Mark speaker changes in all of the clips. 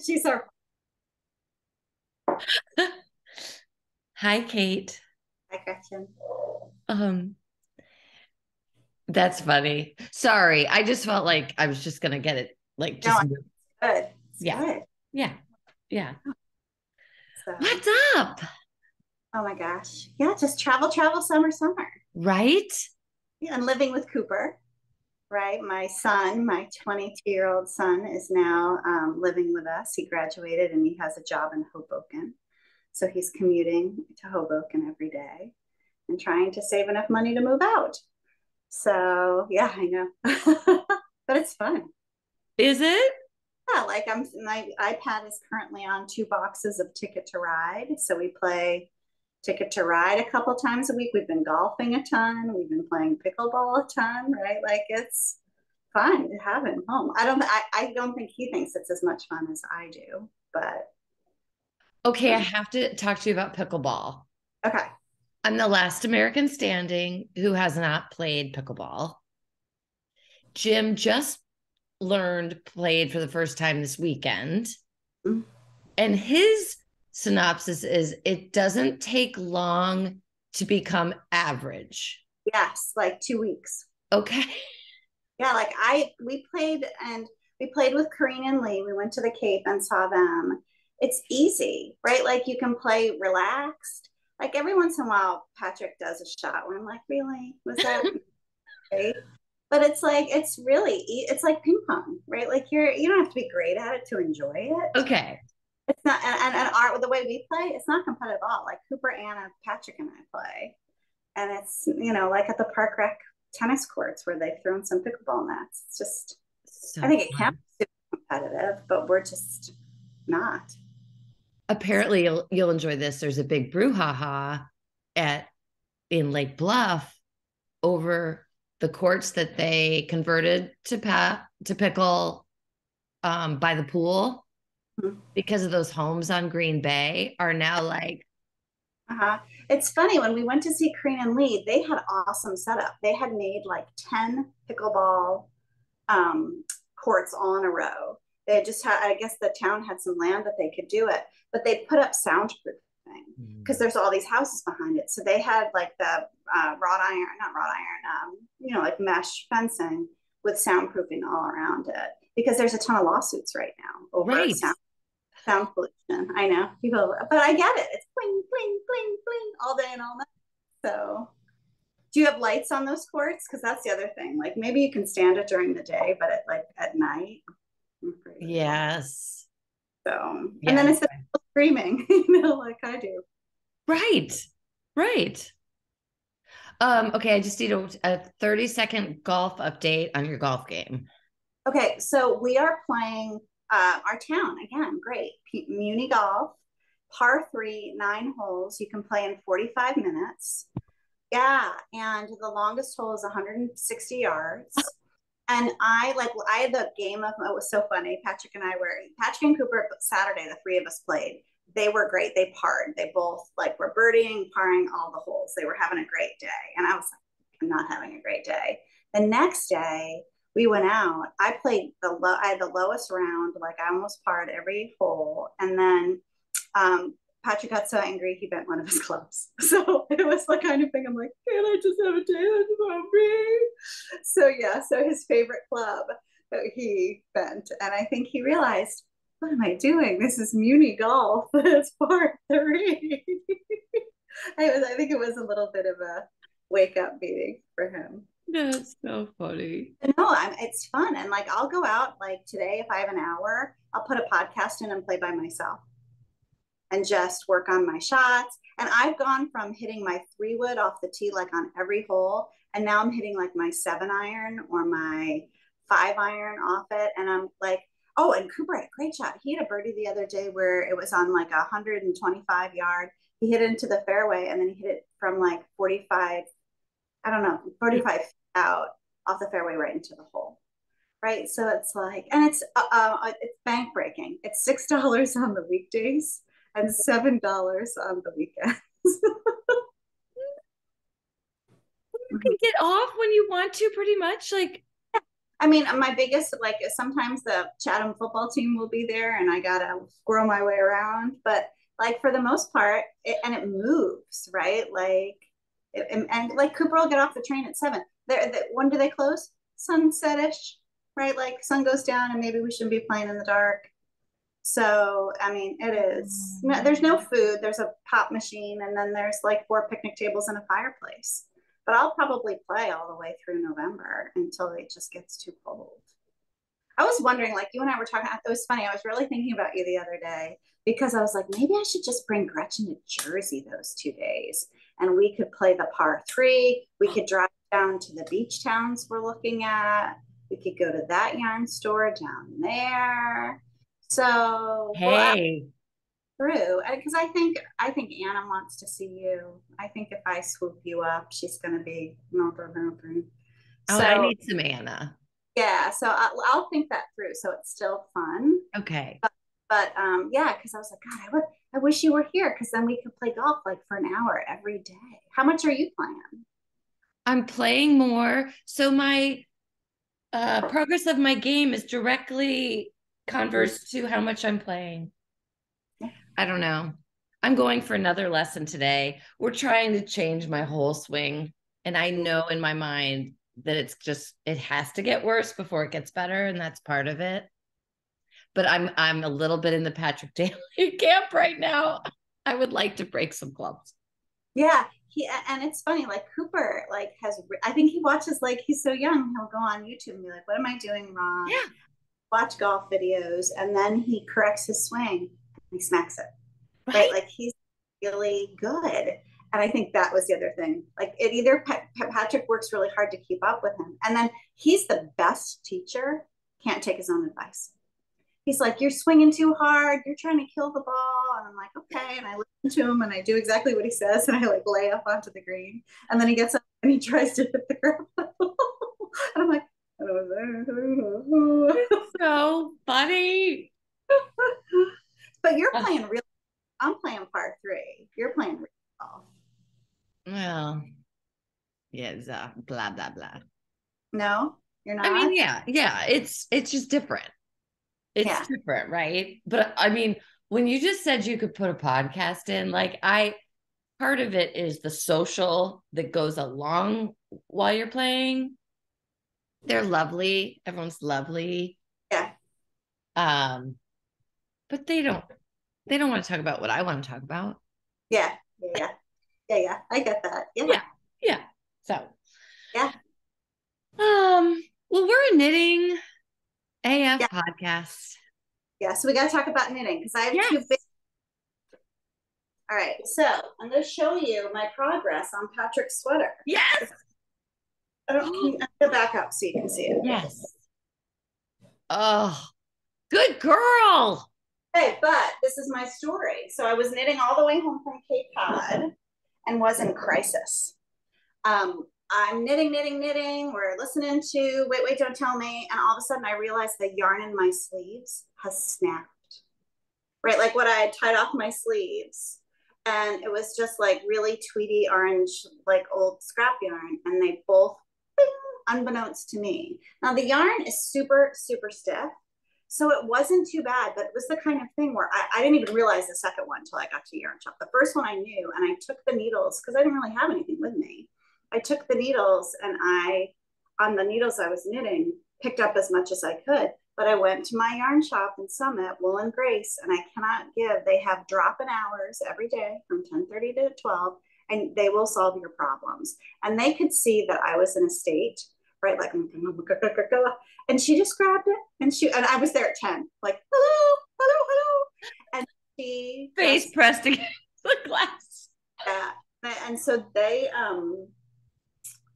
Speaker 1: She's our.
Speaker 2: Hi, Kate.
Speaker 1: Hi, Gretchen.
Speaker 2: Um, that's funny. Sorry, I just felt like I was just gonna get it, like
Speaker 1: No,
Speaker 2: just
Speaker 1: it's good. It's
Speaker 2: yeah,
Speaker 1: good.
Speaker 2: yeah, yeah.
Speaker 1: So,
Speaker 2: What's up?
Speaker 1: oh my gosh. Yeah, just travel, travel, summer, summer.
Speaker 2: Right?
Speaker 1: Yeah, and living with Cooper, right? My son, my 22-year-old son, is now living with us. He graduated and he has a job in Hoboken. So he's commuting to Hoboken every day and trying to save enough money to move out. So, yeah, I know. But it's fun.
Speaker 2: Is it?
Speaker 1: Yeah, like my iPad is currently on 2 boxes of Ticket to Ride. So we play Ticket to Ride a couple times a week. We've been golfing a ton. We've been playing pickleball a ton, right? Like it's fun to have him home. I don't think he thinks it's as much fun as I do, but
Speaker 2: Okay, I
Speaker 1: um,
Speaker 2: have to talk to you about pickleball.
Speaker 1: okay.
Speaker 2: I'm the last American standing who has not played pickleball. Jim just played for the first time this weekend.
Speaker 1: Mm.
Speaker 2: And his synopsis is it doesn't take long to become average.
Speaker 1: Yes, like 2 weeks.
Speaker 2: Okay.
Speaker 1: Yeah, like we played with Kareen and Lee. We went to the Cape and saw them. It's easy, right? Like you can play relaxed. Like every once in a while, Patrick does a shot where I'm like, really? Was that great? But it's like it's like ping pong, right? Like you don't have to be great at it to enjoy it.
Speaker 2: Okay.
Speaker 1: It's not and our the way we play, it's not competitive at all. Like Cooper, Anna, Patrick, and I play, and it's like at the park rec tennis courts where they've thrown some pickleball nets. It's just I
Speaker 2: So
Speaker 1: think it can
Speaker 2: fun.
Speaker 1: be super competitive, but we're just not. So,
Speaker 2: Apparently you'll enjoy this. There's a big brouhaha at in Lake Bluff over the courts that they converted to pickle by the pool because of those homes on Green Bay are now like
Speaker 1: uh-huh. It's funny when we went to see Korean and Lee, they had awesome setup. They had made like 10 pickleball um, courts all in a row. They had just had, I guess the town had some land that they could do it, but they put up soundproofing because there's all these houses behind it. So they had like the wrought iron, not wrought iron, like mesh fencing with soundproofing all around it because there's a ton of lawsuits right now over
Speaker 2: right.
Speaker 1: sound pollution. I know people, but I get it. It's bling, bling, bling, bling all day and all night. So do you have lights on those courts? Because that's the other thing. Like maybe you can stand it during the day, but at night, I'm afraid.
Speaker 2: Yes.
Speaker 1: So, and
Speaker 2: Yeah.
Speaker 1: then it's the people screaming, like I do.
Speaker 2: Right. Right. Okay, I just need a 30-second golf update on your golf game.
Speaker 1: Okay, so we are playing our town again. Great, Muni Golf, par three, 9 holes. You can play in 45 minutes. Yeah, and the longest hole is 160 yards. And I had the game of it was so funny. Patrick and Cooper Saturday, the three of us played. They were great. They parred. They both like were birdieing, parring all the holes. They were having a great day. And I was like, I'm not having a great day. The next day we went out. I had the lowest round, like I almost parred every hole. And then Patrick got so angry he bent one of his clubs. So it was the kind of thing I'm like, can I just have a day that's about me? So yeah, so his favorite club that he bent. And I think he realized, what am I doing? This is Muni golf. It's part three. I think it was a little bit of a wake up meeting for him.
Speaker 2: That's so funny.
Speaker 1: No, it's fun. And like I'll go out like today if I have an hour, I'll put a podcast in and play by myself and just work on my shots. And I've gone from hitting my 3 wood off the tee like on every hole, and now I'm hitting like my 7 iron or my 5 iron off it. And I'm like, oh, and Cooper had a great shot. He had a birdie the other day where it was on like 125 yard. He hit it into the fairway and then he hit it from like 45, I don't know, 45 feet out off the fairway right into the hole. Right. So it's like, and it's bank breaking. It's $6 on the weekdays and $7 on the weekends.
Speaker 2: You can get off when you want to, pretty much. Like,
Speaker 1: I mean, my biggest, like, sometimes the Chatham football team will be there and I gotta squirrel my way around. But like for the most part, and it moves, right? Like, and like Cooper will get off the train at 7. When do they close? Sunset-ish, right? Like sun goes down and maybe we shouldn't be playing in the dark. So, I mean, it is, no, there's no food. There's a pop machine and then there's like 4 picnic tables and a fireplace. But I'll probably play all the way through November until it just gets too cold. I was wondering, like you and I were talking, it was funny. I was really thinking about you the other day because I was like, maybe I should just bring Gretchen to Jersey those 2 days and we could play the par 3. We could drive down to the beach towns we're looking at. We could go to that yarn store down there. So
Speaker 2: Hey,
Speaker 1: through because I think Anna wants to see you. I think if I swoop you up, she's gonna be no.
Speaker 2: oh, I
Speaker 1: So
Speaker 2: need some Anna.
Speaker 1: yeah, so I'll think that through. So it's still fun,
Speaker 2: Okay.
Speaker 1: but yeah, because I was like, God, I wish you were here because then we could play golf like for an hour every day. How much are you playing?
Speaker 2: I'm playing more. So my progress of my game is directly converse to how much I'm playing. I don't know. I'm going for another lesson today. We're trying to change my whole swing. And I know in my mind that it has to get worse before it gets better. And that's part of it. But I'm a little bit in the Patrick Daly camp right now. I would like to break some clubs.
Speaker 1: Yeah, and it's funny. Like Cooper, like I think he watches like he's so young. He'll go on YouTube and be like, "What am I doing wrong?"
Speaker 2: Yeah.
Speaker 1: Watch golf videos, and then he corrects his swing. And he smacks it. Right?
Speaker 2: Right.
Speaker 1: Like he's really good. And I think that was the other thing. Like it either Patrick works really hard to keep up with him, and then he's the best teacher. Can't take his own advice. He's like, "You're swinging too hard. You're trying to kill the ball." And I'm like, "Okay." And I listen to him, and I do exactly what he says, and I like lay up onto the green, and then he gets up and he tries to hit the ground, and I'm like,
Speaker 2: So funny.
Speaker 1: "But you're playing real. I'm playing par 3. You're playing real golf."
Speaker 2: Well, yes, blah blah blah.
Speaker 1: No, you're
Speaker 2: I mean,
Speaker 1: not.
Speaker 2: yeah, it's just different. It's
Speaker 1: Yeah.
Speaker 2: different, right? But I mean, when you just said you could put a podcast in, like I part of it is the social that goes along while you're playing. They're lovely. Everyone's lovely.
Speaker 1: Yeah.
Speaker 2: But they don't want to talk about what I want to talk about.
Speaker 1: Yeah. Yeah. Yeah. Yeah. Yeah. I get that. Yeah.
Speaker 2: Yeah. Yeah. So,
Speaker 1: Yeah.
Speaker 2: well, we're a knitting AF
Speaker 1: Yeah.
Speaker 2: podcast.
Speaker 1: Yeah. So we got to talk about knitting because I have two
Speaker 2: Yes.
Speaker 1: big. All right. So I'm going to show you my progress on Patrick's sweater.
Speaker 2: Yes.
Speaker 1: Can you go back up so you can see it?
Speaker 2: Yes. Oh, good girl.
Speaker 1: Okay, but this is my story. So I was knitting all the way home from Cape Cod and was in crisis. I'm knitting, knitting, knitting. We're listening to Wait, Wait, Don't Tell Me. And all of a sudden I realized the yarn in my sleeves has snapped. Right? Like what I had tied off my sleeves. And it was just like really tweedy orange, like old scrap yarn. And they both, bing, unbeknownst to me. Now the yarn is super, super stiff. So it wasn't too bad, but it was the kind of thing where I didn't even realize the second one until I got to yarn shop. The first one I knew, and I took the needles because I didn't really have anything with me. I took the needles and on the needles I was knitting, picked up as much as I could. But I went to my yarn shop in Summit, Wool and Grace, and I cannot give. They have drop-in hours every day from 10:30 to 12, and they will solve your problems. And they could see that I was in a state, right? Like, and she just grabbed it, and I was there at 10, like, hello, hello, hello, and she
Speaker 2: Face pressed against the glass.
Speaker 1: Yeah, and so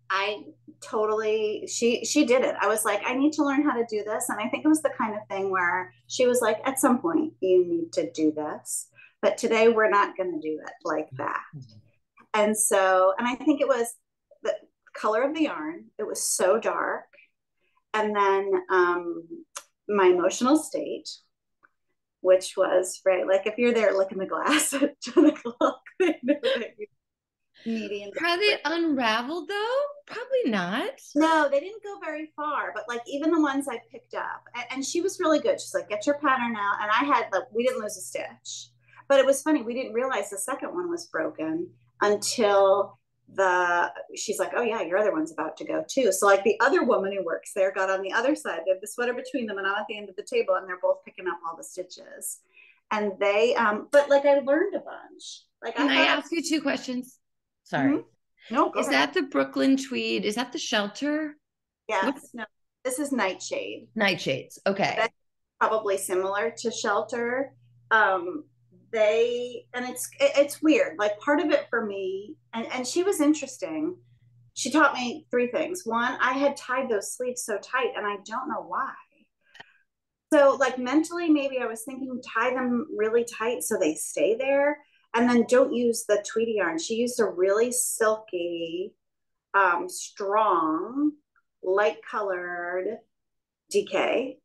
Speaker 1: I totally she did it. I was like, I need to learn how to do this. And I think it was the kind of thing where she was like, at some point you need to do this. But today we're not going to do it like that. And so, and I think it was the color of the yarn. It was so dark. And then my emotional state, which was right, like if you're there looking the glass at 10 o'clock, they know that medium.
Speaker 2: Are they unraveled though? Probably not.
Speaker 1: No, they didn't go very far, but like even the ones I picked up, and she was really good. She's like, get your pattern out. And I had, like, we didn't lose a stitch, but it was funny. We didn't realize the second one was broken until she's like, oh yeah, your other one's about to go too. So like the other woman who works there got on the other side. They have the sweater between them, and I'm at the end of the table, and they're both picking up all the stitches. And they, but like I learned a bunch. Like,
Speaker 2: Can I ask you 2 questions? Sorry.
Speaker 1: Mm-hmm. No, go
Speaker 2: Is
Speaker 1: ahead.
Speaker 2: that the Brooklyn tweed? Is that the shelter?
Speaker 1: Yes. No, this is Nightshade.
Speaker 2: Nightshades. Okay.
Speaker 1: That's probably similar to Shelter. And it's weird. Like part of it for me, and she was interesting. She taught me 3 things. One, I had tied those sleeves so tight, and I don't know why. So like mentally, maybe I was thinking tie them really tight so they stay there, and then don't use the Tweety yarn. She used a really silky, strong, light colored DK.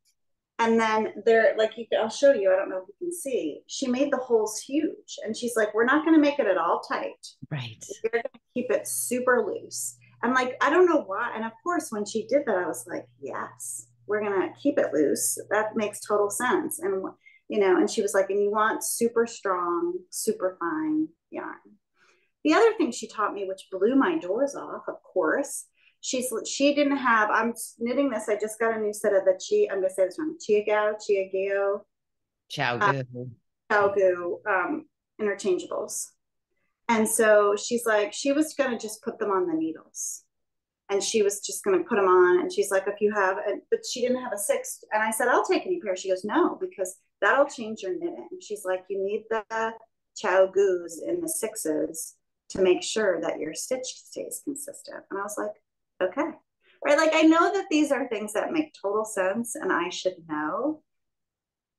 Speaker 1: And then they're like, I'll show you. I don't know if you can see. She made the holes huge, and she's like, we're not going to make it at all tight.
Speaker 2: Right.
Speaker 1: We're going to keep it super loose. I'm like, I don't know why. And of course, when she did that, I was like, yes, we're going to keep it loose. That makes total sense. And, and she was like, and you want super strong, super fine yarn. The other thing she taught me, which blew my doors off, of course, she didn't have, I'm knitting this. I just got a new set of the I'm going to say this wrong, Chiagu interchangeables. And so she's like, she was going to just put them on the needles. And she was just going to put them on. And she's like, if you have, but she didn't have a 6. And I said, I'll take any pair. She goes, no, because that'll change your knitting. She's like, you need the Chiagus in the 6s to make sure that your stitch stays consistent. And I was like, okay. Right. Like, I know that these are things that make total sense and I should know.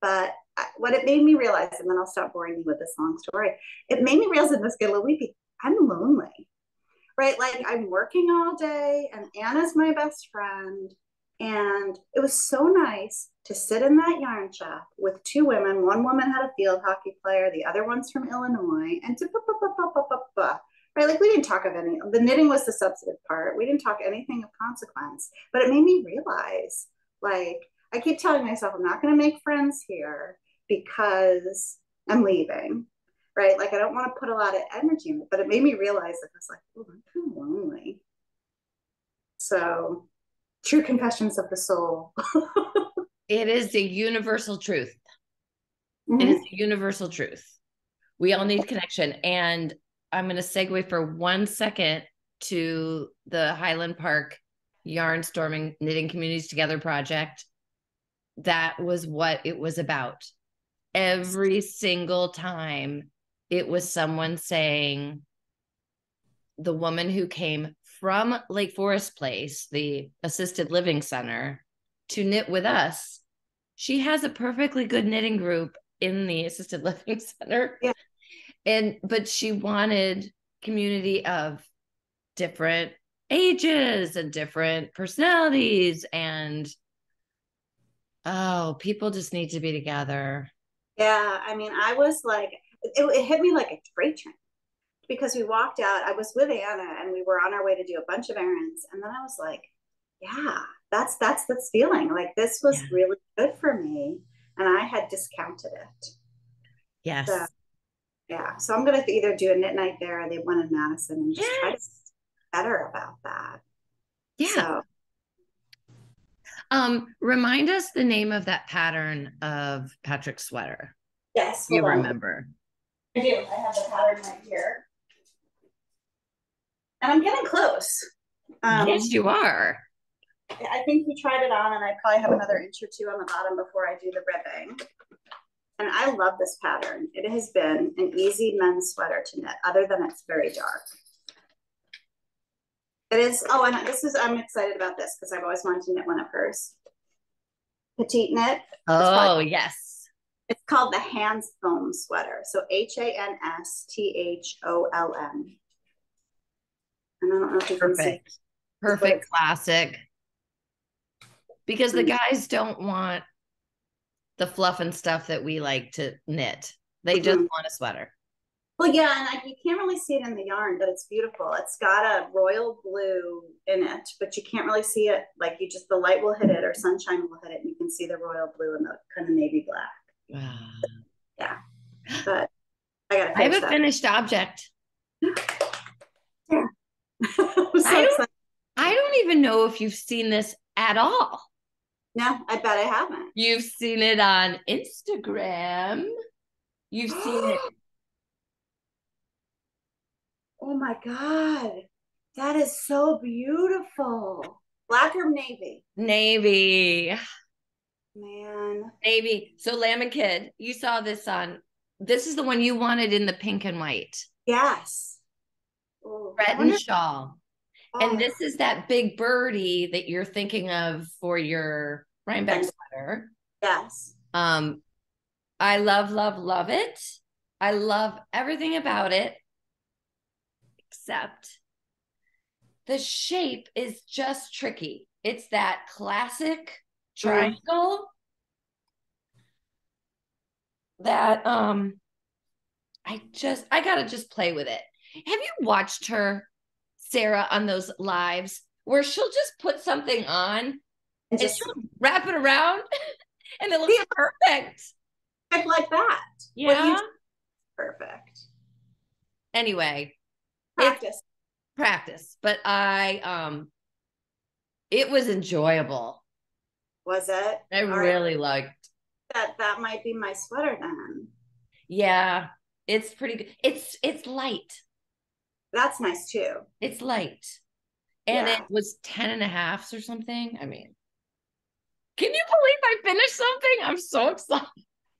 Speaker 1: But what it made me realize, and then I'll stop boring you with this long story, it made me realize in this get a little weepy, I'm lonely. Right? Like, I'm working all day, and Anna's my best friend. And it was so nice to sit in that yarn shop with 2 women. One woman had a field hockey player, the other one's from Illinois, and right? Like, we didn't talk of any, the knitting was the substantive part. We didn't talk anything of consequence, but it made me realize, like, I keep telling myself, I'm not going to make friends here because I'm leaving. Right? Like, I don't want to put a lot of energy in it, but it made me realize that I was like, oh, I'm kind of lonely. So, true confessions of the soul.
Speaker 2: It is a universal truth.
Speaker 1: Mm-hmm.
Speaker 2: It is a universal truth. We all need connection. And I'm going to segue for 1 second to the Highland Park Yarn Storming Knitting Communities Together project. That was what it was about. Every single time it was someone saying, the woman who came from Lake Forest Place, the assisted living center, to knit with us, she has a perfectly good knitting group in the assisted living center.
Speaker 1: Yeah.
Speaker 2: But she wanted community of different ages and different personalities, and people just need to be together.
Speaker 1: Yeah. I mean, I was like, it hit me like a freight train because we walked out. I was with Anna and we were on our way to do a bunch of errands. And then I was like, yeah, that's this feeling. Like, this was really good for me. And I had discounted it.
Speaker 2: Yes.
Speaker 1: So, yeah. So I'm going to either do a knit night there or the one in Madison and just try to be better about that.
Speaker 2: Yeah. So, remind us the name of that pattern of Patrick's sweater.
Speaker 1: Yes.
Speaker 2: You remember?
Speaker 1: I do. I have the pattern right here. And I'm getting close.
Speaker 2: Yes, you are.
Speaker 1: I think we tried it on, and I probably have another inch or 2 on the bottom before I do the ribbing. And I love this pattern. It has been an easy men's sweater to knit, other than it's very dark. It is, and I'm excited about this because I've always wanted to knit one of hers. Petite knit.
Speaker 2: Oh, yes.
Speaker 1: It's called the Hands Foam sweater. So Hanstholm. And I don't know if you can see.
Speaker 2: Perfect classic. Because the guys don't want the fluff and stuff that we like to knit. They just want a sweater.
Speaker 1: Well, yeah, and you can't really see it in the yarn, but it's beautiful. It's got a royal blue in it, but you can't really see it. Like the light will hit it or sunshine will hit it, and you can see the royal blue and the kind of navy black.
Speaker 2: Wow.
Speaker 1: Yeah, but I gotta
Speaker 2: I have
Speaker 1: finish
Speaker 2: a
Speaker 1: that.
Speaker 2: finished object.
Speaker 1: Yeah. I'm so
Speaker 2: I
Speaker 1: excited.
Speaker 2: don't even know if you've seen this at all.
Speaker 1: No, I bet I haven't.
Speaker 2: You've seen it on Instagram. You've seen it.
Speaker 1: Oh my God. That is so beautiful. Black or navy?
Speaker 2: Navy.
Speaker 1: Man.
Speaker 2: Navy. So Lamb and Kid, you saw this on, this is the one you wanted in the pink and white.
Speaker 1: Yes. Oh,
Speaker 2: Breton Shawl. And
Speaker 1: oh,
Speaker 2: this is that Big Birdie that you're thinking of for your Rhinebeck sweater.
Speaker 1: yes.
Speaker 2: I love, love, love it. I love everything about it, except the shape is just tricky. It's that classic triangle that I gotta just play with it. Have you watched her, Sarah, on those lives where she'll just put something on and she'll wrap it around and it looks perfect?
Speaker 1: Like that.
Speaker 2: Yeah.
Speaker 1: Perfect.
Speaker 2: Anyway,
Speaker 1: Practice.
Speaker 2: Practice, but it was enjoyable.
Speaker 1: Was it?
Speaker 2: I really liked
Speaker 1: that. That might be my sweater then.
Speaker 2: Yeah, it's pretty good. It's light.
Speaker 1: That's nice too.
Speaker 2: It's light. And it was 10.5 or something. I mean, can you believe I finished something? I'm so excited.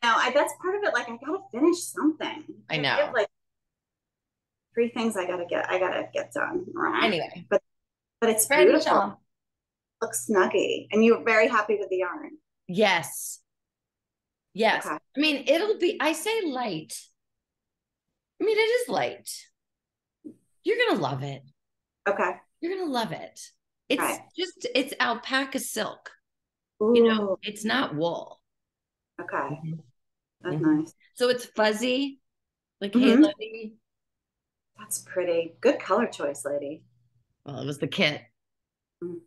Speaker 1: No, that's part of it. Like I gotta finish something.
Speaker 2: I know.
Speaker 1: I have like 3 things I gotta get done.
Speaker 2: Anyway,
Speaker 1: but it's beautiful. Looks snuggy, and you're very happy with the yarn.
Speaker 2: Yes. Yes. Okay. I mean, it'll be. I say light. I mean, it is light. You're gonna love it.
Speaker 1: Okay.
Speaker 2: You're gonna love it. It's just it's alpaca silk.
Speaker 1: Ooh.
Speaker 2: You know, it's not wool.
Speaker 1: Okay. That's nice.
Speaker 2: So it's fuzzy, like hay-lady.
Speaker 1: That's pretty. Good color choice, lady.
Speaker 2: Well, it was the kit.
Speaker 1: She's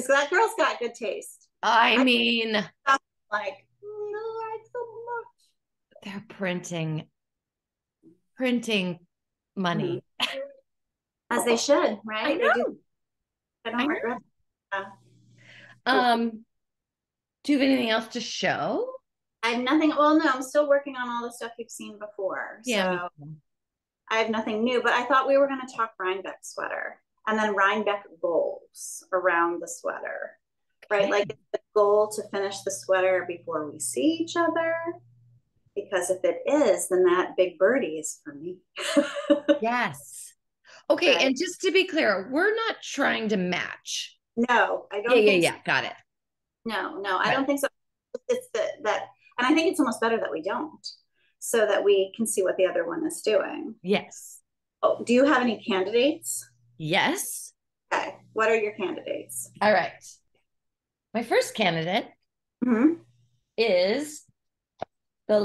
Speaker 1: that girl's got good taste.
Speaker 2: I mean,
Speaker 1: like so much.
Speaker 2: They're printing money.
Speaker 1: As they should, right?
Speaker 2: I know.
Speaker 1: I don't regret it.
Speaker 2: Do you have anything else to show?
Speaker 1: I have nothing. Well, no, I'm still working on all the stuff you've seen before.
Speaker 2: Yeah.
Speaker 1: So I have nothing new, but I thought we were going to talk Rhinebeck sweater and then Rhinebeck goals around the sweater, right? Like the goal to finish the sweater before we see each other. Because if it is, then that Big Birdie is for me.
Speaker 2: Yes. Okay. Right. And just to be clear, we're not trying to match.
Speaker 1: No, I don't think so.
Speaker 2: Got it.
Speaker 1: No, I don't think so. It's that, and I think it's almost better that we don't, so that we can see what the other one is doing.
Speaker 2: Yes.
Speaker 1: Oh, do you have any candidates?
Speaker 2: Yes.
Speaker 1: Okay. What are your candidates?
Speaker 2: All right. My first candidate is the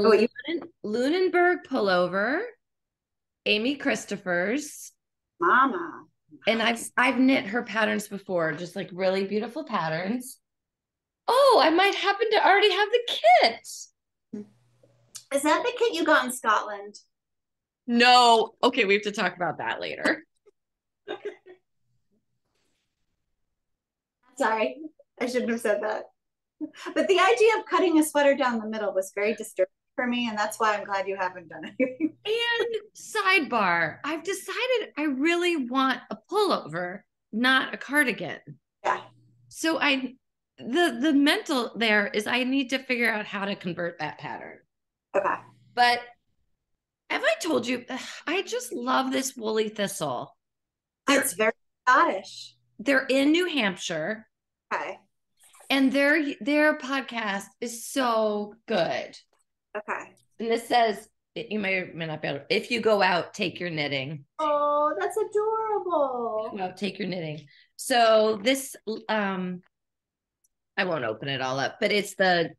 Speaker 2: Lunenburg Pullover, Amy Christoffers.
Speaker 1: Mama.
Speaker 2: And I've knit her patterns before, just like really beautiful patterns. Oh, I might happen to already have the kit.
Speaker 1: Is that the kit you got in Scotland?
Speaker 2: No. Okay, we have to talk about that later.
Speaker 1: Sorry, I shouldn't have said that. But the idea of cutting a sweater down the middle was very disturbing for me, and that's why I'm glad you haven't done it.
Speaker 2: And sidebar, I've decided I really want a pullover, not a cardigan.
Speaker 1: Yeah.
Speaker 2: So the mental there is I need to figure out how to convert that pattern.
Speaker 1: Okay.
Speaker 2: But have I told you, I just love this woolly thistle.
Speaker 1: It's very Scottish.
Speaker 2: They're in New Hampshire.
Speaker 1: Okay.
Speaker 2: And their podcast is so good.
Speaker 1: Okay.
Speaker 2: And this says, you may or may not be able to, if you go out, take your knitting.
Speaker 1: Oh, that's adorable.
Speaker 2: Go out, take your knitting. So this, I won't open it all up, but it's the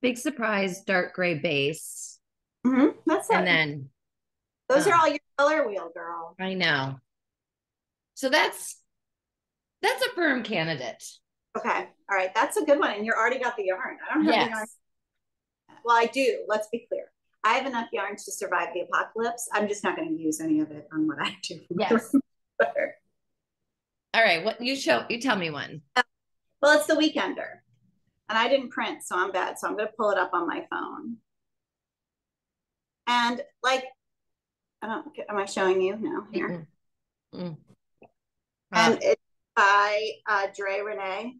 Speaker 2: Big Surprise dark gray base
Speaker 1: That's
Speaker 2: And
Speaker 1: it.
Speaker 2: then
Speaker 1: Those are all your color wheel, girl.
Speaker 2: I know. So that's a firm candidate.
Speaker 1: Okay. All right. That's a good one. And you already got the yarn. I don't have the yarn.
Speaker 2: Yes.
Speaker 1: Well, I do. Let's be clear. I have enough yarns to survive the apocalypse. I'm just not going to use any of it on what I do.
Speaker 2: Yes. All right. What you tell me one.
Speaker 1: Well, it's the Weekender. And I didn't print, so I'm bad. So I'm going to pull it up on my phone. And like, am I showing you? No, here.
Speaker 2: Mm-mm.
Speaker 1: And it's by Drea Renee.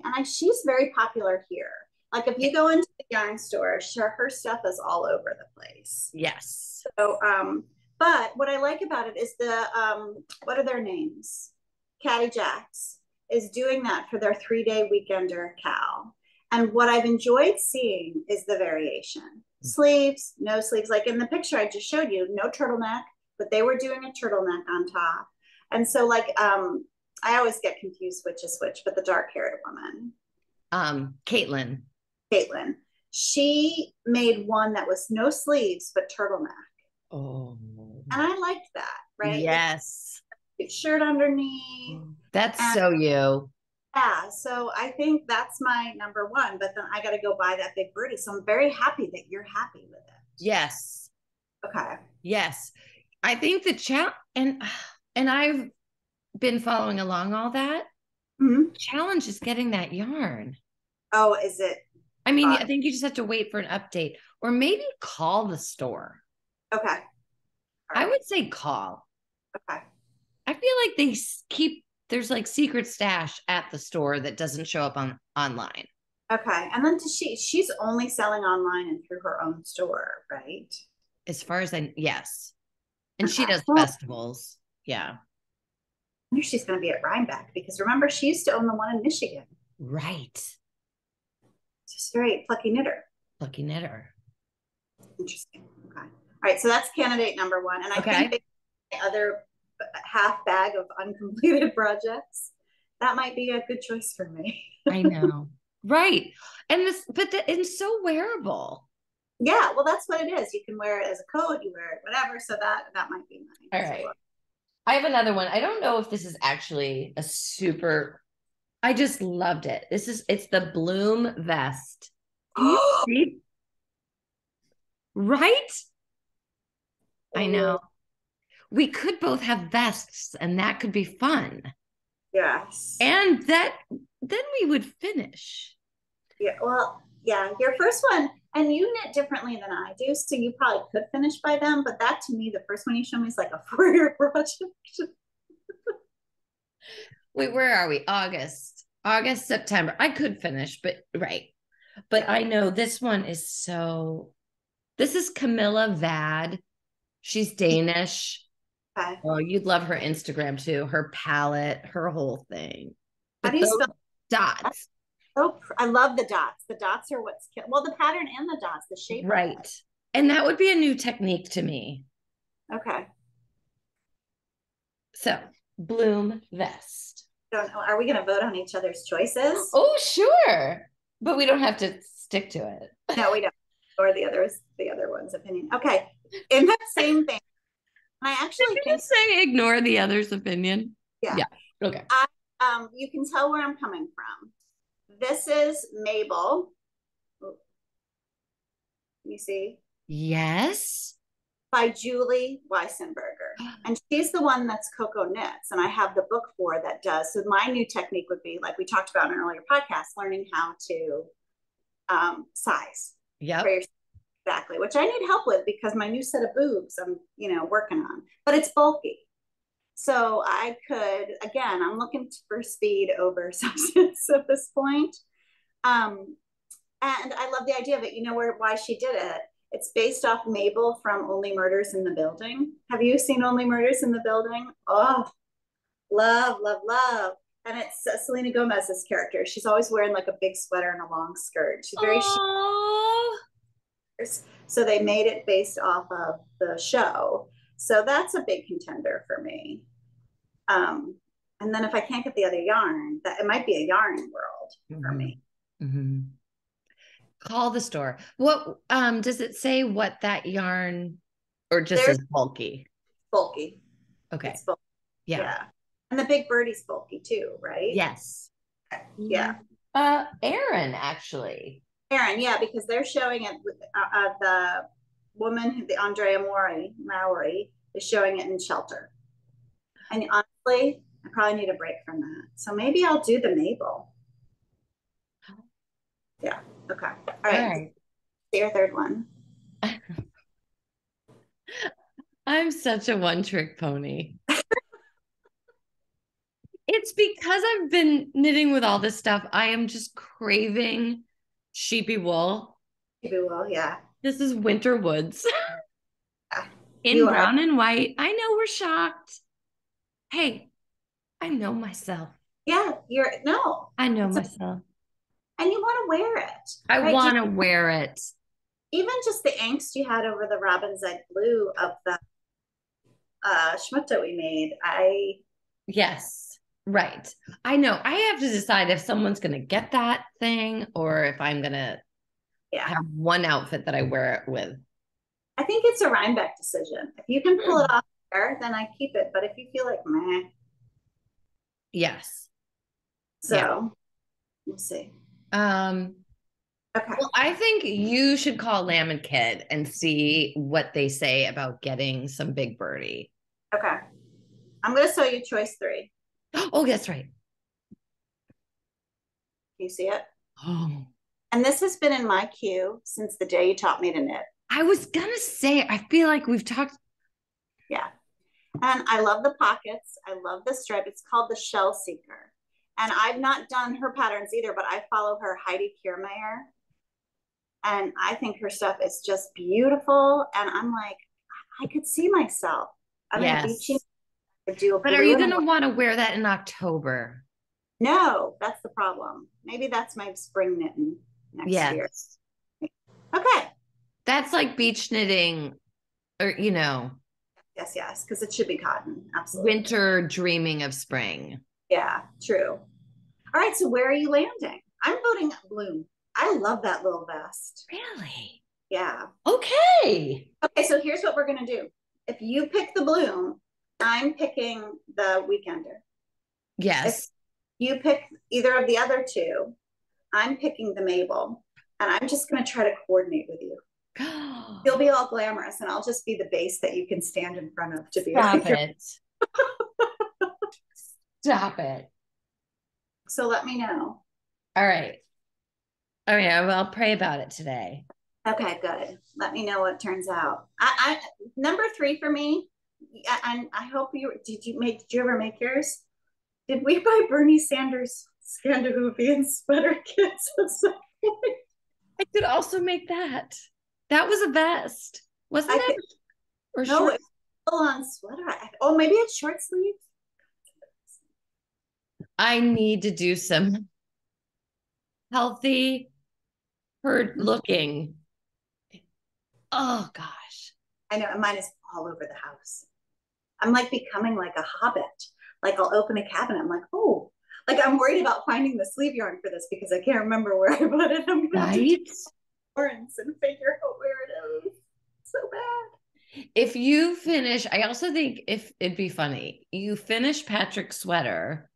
Speaker 1: And she's very popular here. Like if you go into the yarn store, her stuff is all over the place.
Speaker 2: Yes.
Speaker 1: So, but what I like about it is what are their names? CadyJax is doing that for their 3-day Weekender cow. And what I've enjoyed seeing is the variation. Sleeves, no sleeves. Like in the picture I just showed you, no turtleneck, but they were doing a turtleneck on top. And so like, I always get confused which is which, but the dark-haired woman.
Speaker 2: Caitlin.
Speaker 1: She made one that was no sleeves, but turtleneck.
Speaker 2: Oh.
Speaker 1: And I liked that, right?
Speaker 2: Yes.
Speaker 1: Like, shirt underneath.
Speaker 2: That's so you.
Speaker 1: Yeah, so I think that's my number one, but then I got to go buy that Big Birdie. So I'm very happy that you're happy with it.
Speaker 2: Yes.
Speaker 1: Okay.
Speaker 2: Yes. I think the challenge, and I've been following along all that. Challenge is getting that yarn.
Speaker 1: Oh, is it?
Speaker 2: I mean, I think you just have to wait for an update or maybe call the store.
Speaker 1: Okay.
Speaker 2: Right. I would say call.
Speaker 1: Okay.
Speaker 2: I feel like there's like secret stash at the store that doesn't show up online.
Speaker 1: Okay. And then she's only selling online and through her own store, right?
Speaker 2: As far as yes. And she does festivals. Yeah.
Speaker 1: I wonder if she's going to be at Rhinebeck because remember, she used to own the one in Michigan.
Speaker 2: Right.
Speaker 1: Just very plucky knitter. Interesting. Okay. All right. So that's candidate number one. And I think the other half bag of uncompleted projects, that might be a good choice for me.
Speaker 2: I know. Right. And it's so wearable.
Speaker 1: Yeah. Well, that's what it is. You can wear it as a coat, you wear it, whatever. So that might be nice.
Speaker 2: All right. I have another one. I don't know if this is actually I just loved it. It's the Bloom vest. Can you see? Right? I know. We could both have vests and that could be fun.
Speaker 1: Yes.
Speaker 2: And then we would finish.
Speaker 1: Yeah. Well, yeah, your first one, and you knit differently than I do, so you probably could finish by then, but that to me, the first one you showed me is like a 4-year project.
Speaker 2: Wait, where are we? August, September. I could finish, but right. But yeah. I know this one is this is Cammila Vad. She's Danish. Okay. Oh, you'd love her Instagram too. Her palette, her whole thing.
Speaker 1: How do you spell dots? Oh, I love the dots. The dots are what's the pattern and the dots, the shape.
Speaker 2: Right. And that would be a new technique to me.
Speaker 1: Okay.
Speaker 2: So, Bloom vest.
Speaker 1: Are we going to vote on each other's choices?
Speaker 2: Oh, sure. But we don't have to stick to it.
Speaker 1: No, we don't. Or the other one's opinion. Okay. In that same thing, I actually think
Speaker 2: say ignore the other's opinion.
Speaker 1: Yeah.
Speaker 2: Okay.
Speaker 1: You can tell where I'm coming from. This is Mabel. You see?
Speaker 2: Yes.
Speaker 1: By Julie Weissenberger. And she's the one that's Coco Knits. And I have the book for that does. So my new technique would be, like we talked about in an earlier podcast, learning how to size.
Speaker 2: Yep.
Speaker 1: Exactly. Which I need help with because my new set of boobs I'm, working on. But it's bulky. So I could, again, I'm looking for speed over substance at this point. And I love the idea of it. You know why she did it? It's based off Mabel from Only Murders in the Building. Have you seen Only Murders in the Building? Oh, love, love, love. And it's Selena Gomez's character. She's always wearing like a big sweater and a long skirt. She's very So they made it based off of the show. So that's a big contender for me. And then if I can't get the other yarn, it might be a yarn world for me.
Speaker 2: Call the store. What does it say what that yarn or just
Speaker 1: There's
Speaker 2: as bulky?
Speaker 1: bulky.
Speaker 2: Okay.
Speaker 1: It's bulky.
Speaker 2: Yeah.
Speaker 1: Yeah. And the Big Birdie's bulky too, right?
Speaker 2: Yes.
Speaker 1: Yeah.
Speaker 2: Erin, actually.
Speaker 1: Erin, yeah, because they're showing it with the woman, the Andrea Mowry, is showing it in Shelter. And honestly, I probably need a break from that. So maybe I'll do the Mabel. Yeah. Okay. All right.
Speaker 2: All right.
Speaker 1: Your third one.
Speaker 2: I'm such a one-trick pony. It's because I've been knitting with all this stuff. I am just craving sheepy wool.
Speaker 1: Maybe will, yeah.
Speaker 2: This is Winter Woods
Speaker 1: Yeah.
Speaker 2: in
Speaker 1: You
Speaker 2: brown
Speaker 1: are.
Speaker 2: and white. I know we're shocked. Hey, I know myself.
Speaker 1: Yeah, you're no.
Speaker 2: I know myself.
Speaker 1: And you want to wear it.
Speaker 2: I
Speaker 1: Right?
Speaker 2: want to wear it.
Speaker 1: Even just the angst you had over the robin's egg blue of the schmutta we made.
Speaker 2: Yes, right. I know. I have to decide if someone's going to get that thing or if I'm going to have one outfit that I wear it with.
Speaker 1: I think it's a Rhinebeck decision. If you can pull it off there, then I keep it. But if you feel like meh.
Speaker 2: Yes.
Speaker 1: So we'll see. Okay.
Speaker 2: Well, I think you should call Lamb and Kid and see what they say about getting some Big Birdie.
Speaker 1: Okay. I'm going to show you choice 3.
Speaker 2: Oh, that's right.
Speaker 1: Can you see it?
Speaker 2: Oh.
Speaker 1: And this has been in my queue since the day you taught me to knit.
Speaker 2: I was going to say, I feel like we've talked.
Speaker 1: Yeah. And I love the pockets. I love the stripe. It's called the Shell Seeker. And I've not done her patterns either, but I follow her, Heidi Kiermaier. And I think her stuff is just beautiful. And I'm like, I could see myself. I'm in a beachy.
Speaker 2: But are you going to want to wear that in October?
Speaker 1: No, that's the problem. Maybe that's my spring knitting next year. Okay.
Speaker 2: That's like beach knitting or, you know.
Speaker 1: Yes, because it should be cotton. Absolutely.
Speaker 2: Winter dreaming of spring.
Speaker 1: Yeah, true. All right, so where are you landing? I'm voting Bloom. I love that little vest.
Speaker 2: Really?
Speaker 1: Yeah.
Speaker 2: Okay.
Speaker 1: Okay, so here's what we're going to do. If you pick the Bloom, I'm picking the Weekender.
Speaker 2: Yes.
Speaker 1: If you pick either of the other two, I'm picking the Mabel. And I'm just going to try to coordinate with you. You'll be all glamorous, and I'll just be the base that you can stand in front of to be
Speaker 2: Stop it. Stop it.
Speaker 1: So let me know.
Speaker 2: All right. I'll pray about it today.
Speaker 1: Okay, good. Let me know what turns out. I number 3 for me. And I hope did you ever make yours? Did we buy Bernie Sanders Scandinavian sweater kits at some point?
Speaker 2: I could also make that. That was a vest, wasn't it?
Speaker 1: Or no, it's full on sweater. Maybe it's short sleeve.
Speaker 2: I need to do some healthy herd looking. Oh gosh.
Speaker 1: I know, and mine is all over the house. I'm like becoming like a hobbit. Like I'll open a cabinet. I'm like, oh, like I'm worried about finding the sleeve yarn for this because I can't remember where I bought it. I'm gonna have to do and figure out where it is. So bad.
Speaker 2: If you finish, I also think if it'd be funny, you finish Patrick's sweater,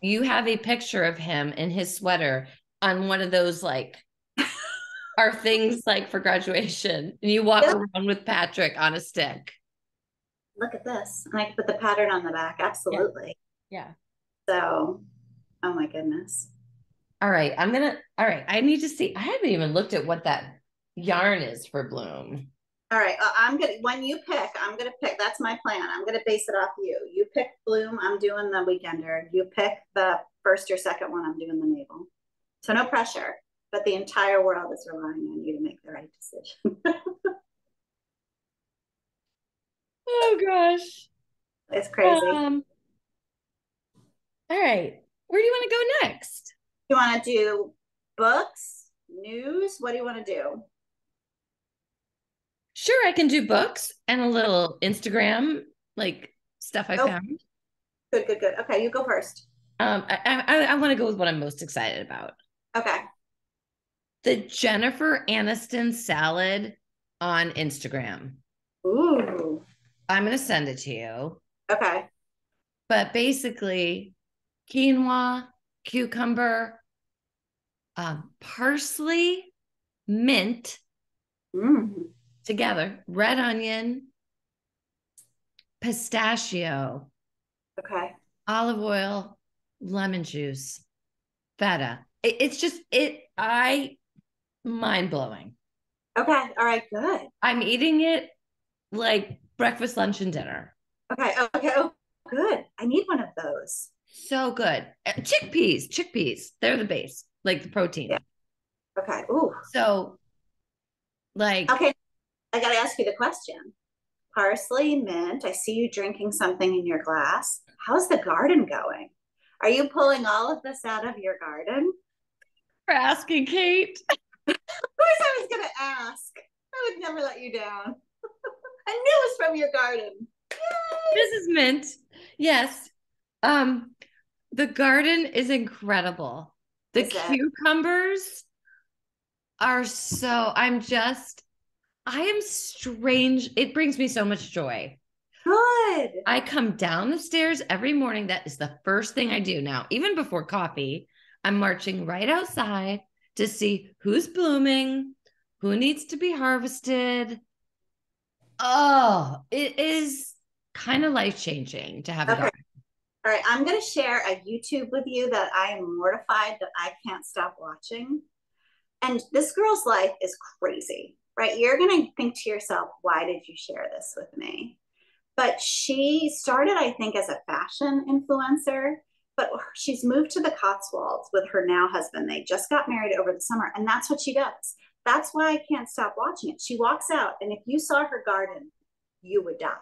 Speaker 2: you have a picture of him in his sweater on one of those like our things like for graduation, and you walk around with Patrick on a stick.
Speaker 1: Look at this. And I can put the pattern on the back. Absolutely.
Speaker 2: Yeah.
Speaker 1: So, oh my goodness.
Speaker 2: All right. I need to see. I haven't even looked at what that yarn is for Bloom.
Speaker 1: All right. When you pick, I'm going to pick. That's my plan. I'm going to base it off you. You pick Bloom. I'm doing the Weekender. You pick the first or second one. I'm doing the Mabel. So no pressure, but the entire world is relying on you to make the right decision.
Speaker 2: Oh gosh.
Speaker 1: It's crazy.
Speaker 2: All right. Where do you want to go next?
Speaker 1: You want to do books, news? What do you want to do?
Speaker 2: Sure, I can do books and a little Instagram, like stuff I found.
Speaker 1: Good. Okay, you go first.
Speaker 2: I want to go with what I'm most excited about.
Speaker 1: Okay.
Speaker 2: the Jennifer Aniston salad on Instagram.
Speaker 1: Ooh.
Speaker 2: I'm going to send it to you.
Speaker 1: Okay.
Speaker 2: But basically, quinoa, cucumber, parsley, mint together, red onion, pistachio,
Speaker 1: Okay.
Speaker 2: olive oil, lemon juice, feta. It's just mind blowing.
Speaker 1: Okay. All right. Good.
Speaker 2: I'm eating it like breakfast, lunch, and dinner.
Speaker 1: Okay. Okay. Oh, good. I need one of those.
Speaker 2: So good. Chickpeas, they're the base, like the protein.
Speaker 1: Yeah. Okay. Ooh.
Speaker 2: So, like,
Speaker 1: okay. I got to ask you the question. Parsley, mint. I see you drinking something in your glass. How's the garden going? Are you pulling all of this out of your garden?
Speaker 2: for asking, Kate.
Speaker 1: Of course, I was going to ask. I would never let you down. I knew it was from your garden. Yay!
Speaker 2: This is mint. Yes. The garden is incredible. The cucumbers are so, I am strange. It brings me so much joy.
Speaker 1: Good.
Speaker 2: I come down the stairs every morning. That is the first thing I do now. Even before coffee, I'm marching right outside to see who's blooming, who needs to be harvested. Oh, it is kind of life-changing to have a garden.
Speaker 1: All right, I'm going to share a YouTube with you that I am mortified that I can't stop watching. And this girl's life is crazy, right? You're going to think to yourself, why did you share this with me? But she started, I think, as a fashion influencer, but she's moved to the Cotswolds with her now husband. They just got married over the summer, and that's what she does. That's why I can't stop watching it. She walks out, and if you saw her garden, you would die.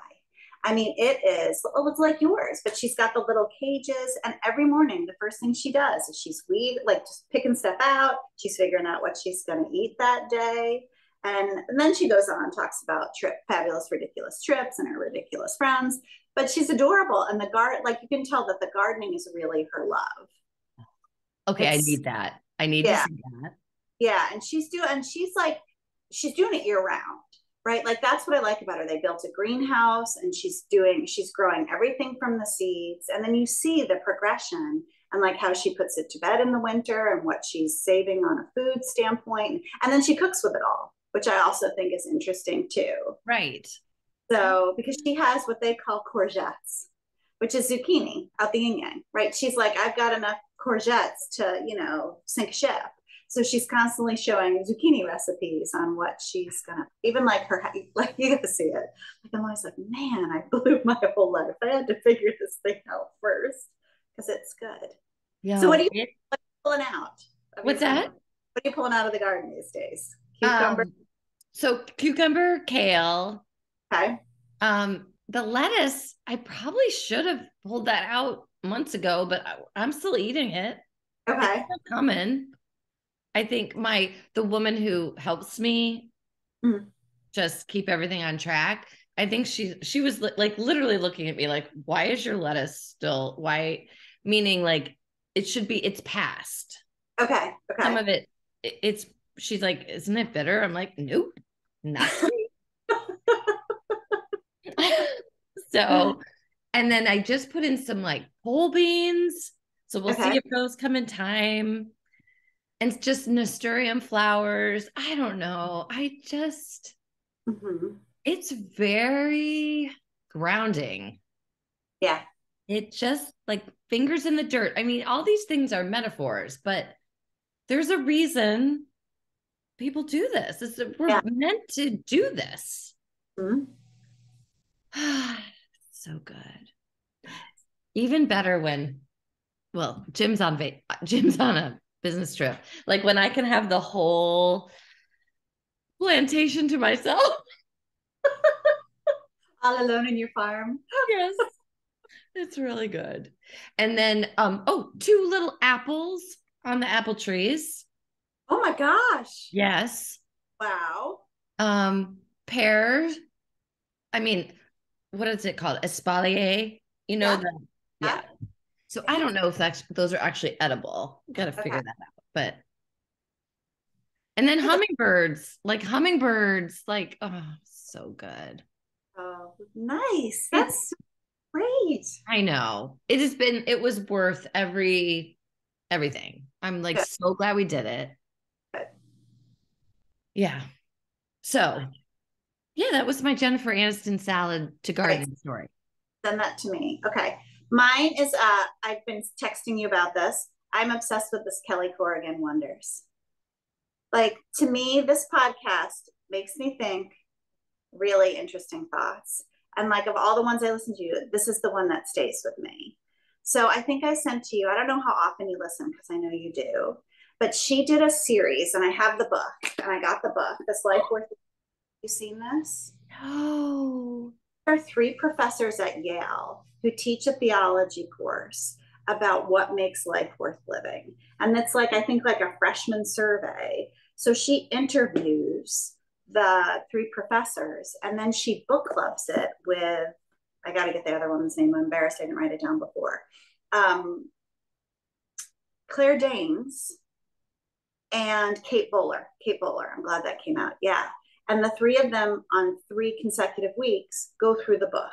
Speaker 1: I mean, it's like yours, but she's got the little cages. And every morning, the first thing she does is she's just picking stuff out. She's figuring out what she's going to eat that day. And then she goes on and talks about fabulous, ridiculous trips and her ridiculous friends. But she's adorable. And the garden, like you can tell that the gardening is really her love.
Speaker 2: Okay, I need that. I need to see that.
Speaker 1: Yeah. And she's doing it year round. Right? Like that's what I like about her. They built a greenhouse and she's growing everything from the seeds. And then you see the progression and like how she puts it to bed in the winter and what she's saving on a food standpoint. And then she cooks with it all, which I also think is interesting too.
Speaker 2: Right.
Speaker 1: So, because she has what they call courgettes, which is zucchini out the yin yang, right? She's like, I've got enough courgettes to, sink a ship. So she's constantly showing zucchini recipes on what she's gonna, even like you gotta see it. Like I'm always like, man, I blew my whole life. I had to figure this thing out first because it's good. Yeah. So what are you pulling out?
Speaker 2: What's that?
Speaker 1: What are you pulling out of the garden these days? Cucumber.
Speaker 2: So cucumber, kale.
Speaker 1: Okay.
Speaker 2: The lettuce, I probably should have pulled that out months ago, but I'm still eating it.
Speaker 1: Okay.
Speaker 2: It's still coming. I think the woman who helps me just keep everything on track, I think she was like literally looking at me like, why is your lettuce still white? Meaning like it's past.
Speaker 1: Okay.
Speaker 2: Some of she's like, isn't it bitter? I'm like, nope, not So, and then I just put in some like pole beans. So we'll see if those come in time. And just nasturtium flowers. I don't know. It's very grounding.
Speaker 1: Yeah.
Speaker 2: It just like fingers in the dirt. I mean, all these things are metaphors, but there's a reason people do this. We're meant to do this. So good. Even better when, Jim's on a business trip. Like when I can have the whole plantation to myself.
Speaker 1: All alone in your farm.
Speaker 2: Yes. It's really good. And then 2 little apples on the apple trees.
Speaker 1: Oh my gosh.
Speaker 2: Yes.
Speaker 1: Wow.
Speaker 2: Pears. I mean, what is it called? Espalier. Yeah. So I don't know if those are actually edible. Got to figure that out. But And then hummingbirds, like, oh, so good.
Speaker 1: Oh, nice. That's great.
Speaker 2: I know. It was worth everything. I'm like
Speaker 1: Good.
Speaker 2: so glad we did it.
Speaker 1: Good.
Speaker 2: Yeah. So, yeah, that was my Jennifer Aniston salad to
Speaker 1: Right.
Speaker 2: garden story.
Speaker 1: Send that to me. Okay. Mine is I've been texting you about this. I'm obsessed with this Kelly Corrigan Wonders. Like, to me, this podcast makes me think really interesting thoughts. And like, of all the ones I listen to, this is the one that stays with me. So I think I sent to you, I don't know how often you listen because I know you do, but she did a series and I have the book and I got the book, This Life Worth. You seen this?
Speaker 2: Oh,
Speaker 1: There are three professors at Yale who teach a theology course about what makes life worth living. And it's like, I think, like a freshman survey. So she interviews the three professors and then she book clubs it with, I got to get the other woman's name. I'm embarrassed I didn't write it down before. Claire Danes and Kate Bowler. Kate Bowler. I'm glad that came out. Yeah. And the three of them on 3 consecutive weeks go through the book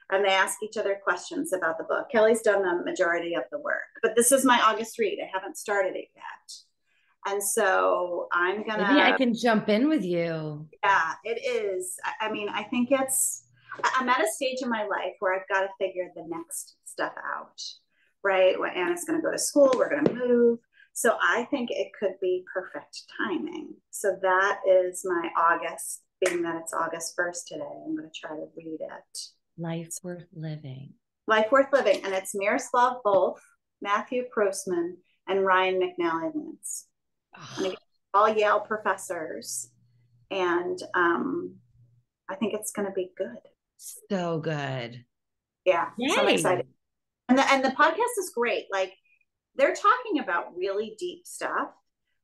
Speaker 1: and they ask each other questions about the book. Kelly's done the majority of the work, but this is my August read. I haven't started it yet. And so I'm going to.
Speaker 2: Maybe I can jump in with you.
Speaker 1: Yeah, it is. I mean, I think I'm at a stage in my life where I've got to figure the next stuff out, right? When Anna's going to go to school, we're going to move. So I think it could be perfect timing. So that is my August, being that it's August 1st today. I'm going to try to read it.
Speaker 2: Life Worth Living.
Speaker 1: Life Worth Living. And it's Miroslav Volf, Matthew Grossman, and Ryan McNally-Lance. Oh. And again, all Yale professors. And I think it's going to be good.
Speaker 2: So good.
Speaker 1: Yeah. So I'm excited. And the podcast is great. Like, they're talking about really deep stuff,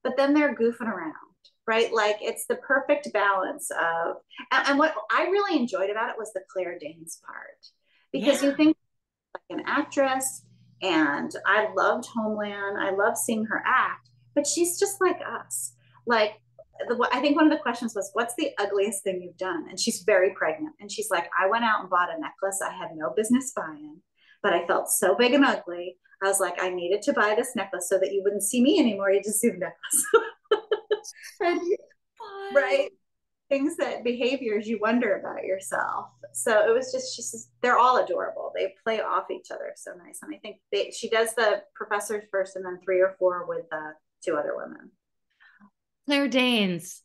Speaker 1: but then they're goofing around, right? Like, it's the perfect balance of, and what I really enjoyed about it was the Claire Danes part, because you think like an actress, and I loved Homeland. I love seeing her act, but she's just like us. Like, I think one of the questions was, what's the ugliest thing you've done? And she's very pregnant. And she's like, I went out and bought a necklace I had no business buying, but I felt so big and ugly. I was like, I needed to buy this necklace so that you wouldn't see me anymore. You just see the necklace. And, right? Things behaviors you wonder about yourself. So it was just, she says, they're all adorable. They play off each other so nice. And I think she does the professors first and then 3 or 4 with the 2 other women.
Speaker 2: Claire Danes,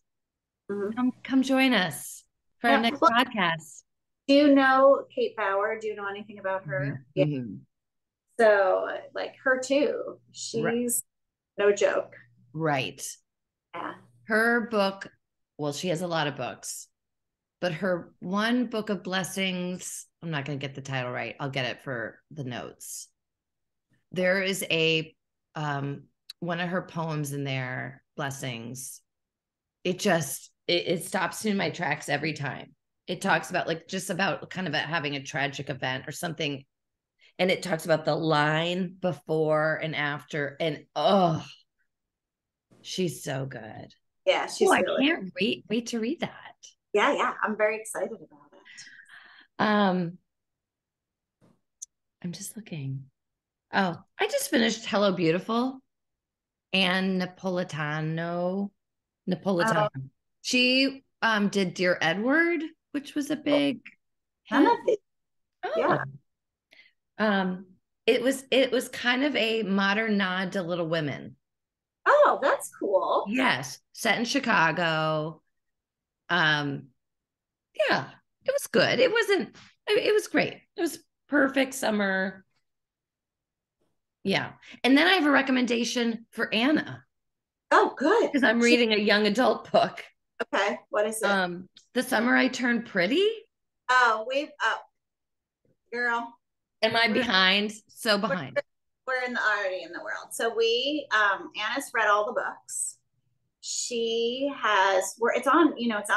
Speaker 2: come join us for our next podcast.
Speaker 1: Do you know Kate Bauer? Do you know anything about her?
Speaker 2: Mm-hmm. Yeah.
Speaker 1: So, like, her too. She's no joke.
Speaker 2: Right.
Speaker 1: Yeah.
Speaker 2: Her book, well, she has a lot of books, but her one book of blessings, I'm not going to get the title right. I'll get it for the notes. There is one of her poems in there, Blessings. It stops me in my tracks every time. It talks about kind of having a tragic event or something. And it talks about the line before and after. And she's so good.
Speaker 1: Yeah, she's really.
Speaker 2: I can't wait to read that.
Speaker 1: Yeah. I'm very excited about it.
Speaker 2: I'm just looking. Oh, I just finished Hello Beautiful and Napolitano. She did Dear Edward, which was a big hit.
Speaker 1: Yeah.
Speaker 2: It was kind of a modern nod to Little Women.
Speaker 1: Oh, that's cool.
Speaker 2: Yes, set in Chicago. Yeah, it was good. It was great. It was perfect summer. Yeah. And then I have a recommendation for Anna.
Speaker 1: Oh, good.
Speaker 2: Because I'm reading a young adult book.
Speaker 1: Okay. What is it?
Speaker 2: The Summer I Turned Pretty.
Speaker 1: Oh, girl.
Speaker 2: Am I behind? So behind.
Speaker 1: We're already in the world. So Anna's read all the books. It's on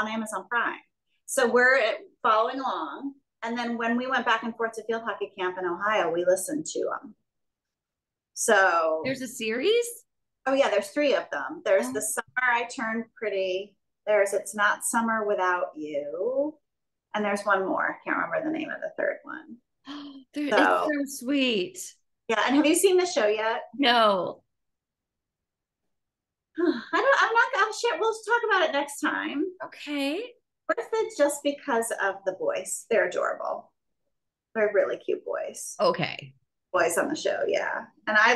Speaker 1: Amazon Prime. So we're following along. And then when we went back and forth to field hockey camp in Ohio, we listened to them. So
Speaker 2: there's a series?
Speaker 1: Oh yeah, there's 3 of them. There's The Summer I Turned Pretty. There's It's Not Summer Without You. And there's one more. I can't remember the name of the third one.
Speaker 2: It's so sweet.
Speaker 1: Yeah. And have you seen the show yet?
Speaker 2: No.
Speaker 1: I'm not, I'll share. We'll talk about it next time.
Speaker 2: Okay.
Speaker 1: Worth it just because of the boys. They're adorable. They're really cute boys.
Speaker 2: Okay.
Speaker 1: Boys on the show. Yeah. And I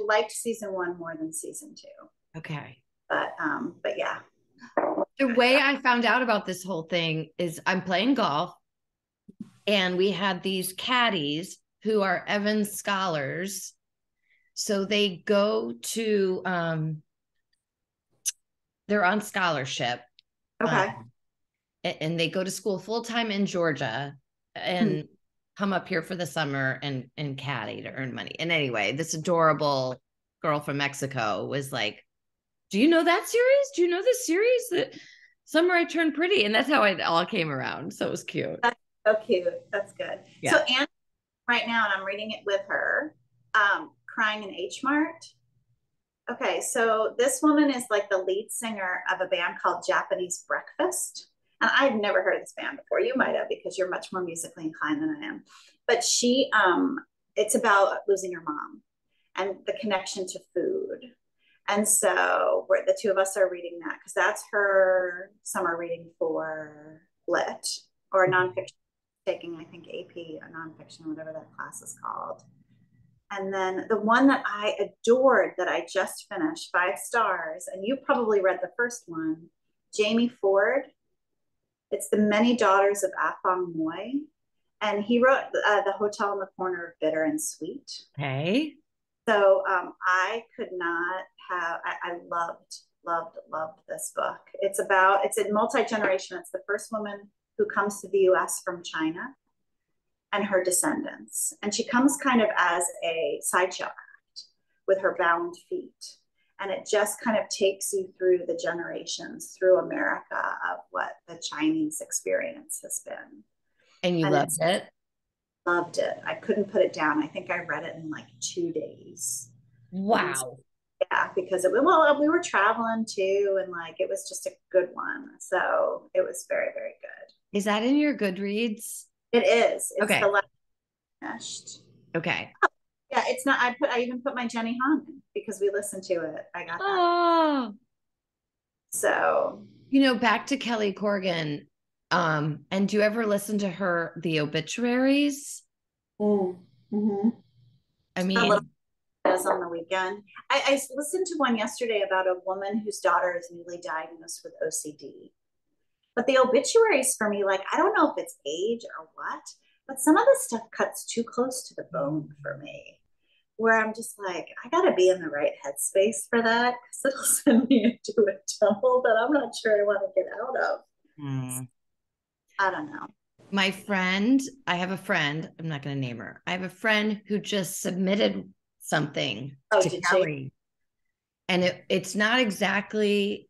Speaker 1: liked season 1 more than season 2.
Speaker 2: Okay.
Speaker 1: But yeah.
Speaker 2: The way I found out about this whole thing is I'm playing golf and we had these caddies who are Evans scholars. So they go to, they're on scholarship.
Speaker 1: Okay.
Speaker 2: And they go to school full-time in Georgia and come up here for the summer and caddy to earn money. And anyway, this adorable girl from Mexico was like, do you know that series? Do you know this series that Summer I Turned Pretty? And that's how it all came around. So it was cute.
Speaker 1: That's so cute. That's good.
Speaker 2: Yeah.
Speaker 1: So Anne right now, and I'm reading it with her, Crying in H Mart. Okay, so this woman is like the lead singer of a band called Japanese Breakfast. And I've never heard of this band before. You might have, because you're much more musically inclined than I am. But it's about losing your mom and the connection to food. And so the two of us are reading that because that's her summer reading for lit or nonfiction, taking, I think, AP or nonfiction, whatever that class is called. And then the one that I adored that I just finished, 5 stars, and you probably read the first one, Jamie Ford. It's The Many Daughters of Afong Moy. And he wrote The Hotel in the Corner of Bitter and Sweet.
Speaker 2: Okay.
Speaker 1: So I could not have, I loved this book. It's a multi-generation. It's the first woman who comes to the US from China and her descendants. And she comes kind of as a sideshow act with her bound feet. And it just kind of takes you through the generations through America of what the Chinese experience has been.
Speaker 2: And you loved it?
Speaker 1: Loved it. I couldn't put it down. I think I read it in like 2 days.
Speaker 2: Wow.
Speaker 1: Yeah, because we were traveling too, and like it was just a good one. So it was very, very good.
Speaker 2: Is that in your Goodreads?
Speaker 1: It is. It's
Speaker 2: okay.
Speaker 1: The last finished.
Speaker 2: Okay.
Speaker 1: Oh, yeah, it's not. I even put my Jenny Han in because we listened to it. I got that.
Speaker 2: Oh.
Speaker 1: So
Speaker 2: back to Kelly Corrigan. And do you ever listen to the obituaries?
Speaker 1: Mm-hmm.
Speaker 2: I mean,
Speaker 1: as on the weekend. I listened to one yesterday about a woman whose daughter is newly diagnosed with OCD. But the obituaries for me, like, I don't know if it's age or what, but some of the stuff cuts too close to the bone for me, where I'm just like, I got to be in the right headspace for that because it'll send me into a tumble that I'm not sure I want to get out of. I don't know.
Speaker 2: I have a friend, I'm not going to name her. I have a friend who just submitted something to Kelly. And it's not exactly,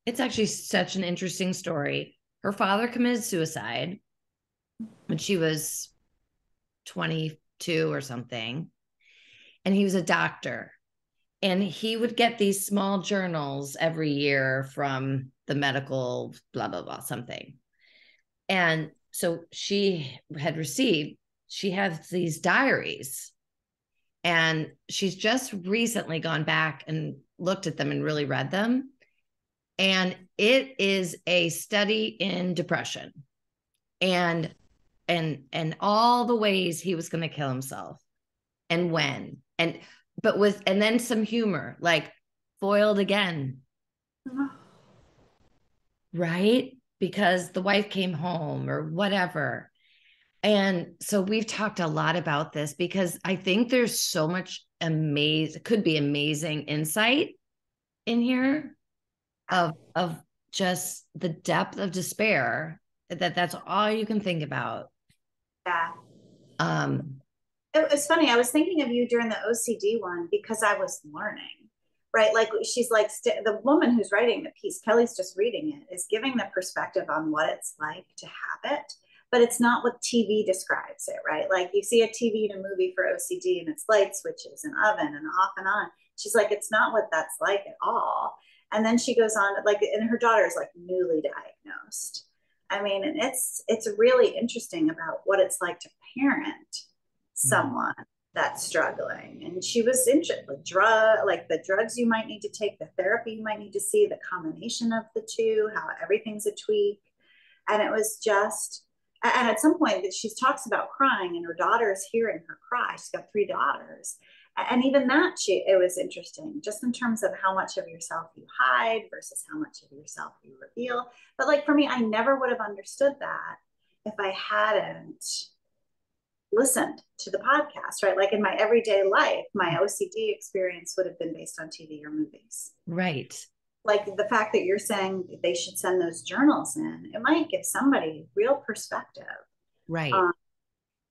Speaker 2: it's actually such an interesting story. Her father committed suicide when she was 22 or something. And he was a doctor. And he would get these small journals every year from the medical blah, blah, blah, something. And so she has these diaries. And she's just recently gone back and looked at them and really read them. And it is a study in depression and all the ways he was going to kill himself and when, and then some humor, like foiled again. Right? Because the wife came home or whatever. And so we've talked a lot about this because I think there's so much could be amazing insight in here of just the depth of despair that's all you can think about.
Speaker 1: Yeah. It was funny. I was thinking of you during the OCD one because I was learning, right? Like she's like the woman who's writing the piece, Kelly's just reading it, is giving the perspective on what it's like to have it. But it's not what TV describes it, right? Like you see a TV and a movie for OCD and it's light switches and oven and off and on. She's like, it's not what that's like at all. And then she goes on, like, and her daughter is like newly diagnosed. I mean, and it's really interesting about what it's like to parent someone that's struggling. And she was interested with like the drugs you might need to take, the therapy you might need to see, the combination of the two, how everything's a tweak. And it was just, and at some point that she talks about crying and her daughter is hearing her cry. She's got 3 daughters. And even that, it was interesting, just in terms of how much of yourself you hide versus how much of yourself you reveal. But like for me, I never would have understood that if I hadn't listened to the podcast, right? Like in my everyday life, my OCD experience would have been based on TV or movies.
Speaker 2: Right.
Speaker 1: Like the fact that you're saying they should send those journals in, it might give somebody real perspective.
Speaker 2: Right.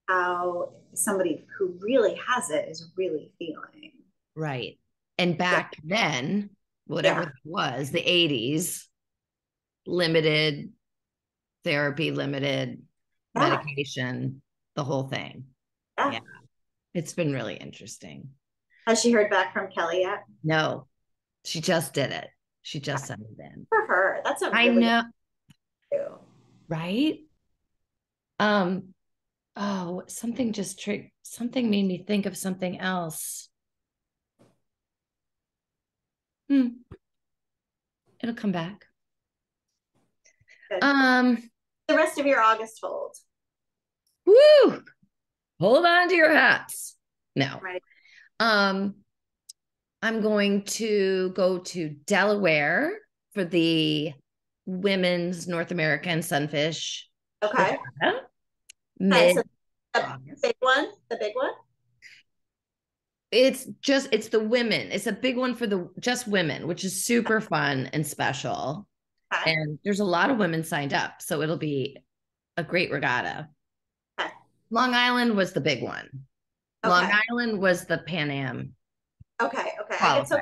Speaker 1: How somebody who really has it is really feeling.
Speaker 2: Right. And back then, whatever it was, the 80s, limited therapy, limited medication, the whole thing. Yeah. It's been really interesting.
Speaker 1: Has she heard back from Kelly yet?
Speaker 2: No, she just did it. She just sent it in.
Speaker 1: For her, that's a
Speaker 2: really I know. Right? Oh, something just something made me think of something else. It'll come back.
Speaker 1: Good. The rest of your August hold.
Speaker 2: Woo! Hold on to your hats. No.
Speaker 1: Right.
Speaker 2: I'm going to go to Delaware for the Women's North American Sunfish.
Speaker 1: Okay.
Speaker 2: The
Speaker 1: big one.
Speaker 2: It's the women. It's a big one for the just women, which is super fun and special. Okay. And there's a lot of women signed up, so it'll be a great regatta. Okay. Long Island was the big one. Okay. Long Island was the Pan Am.
Speaker 1: Okay. I get so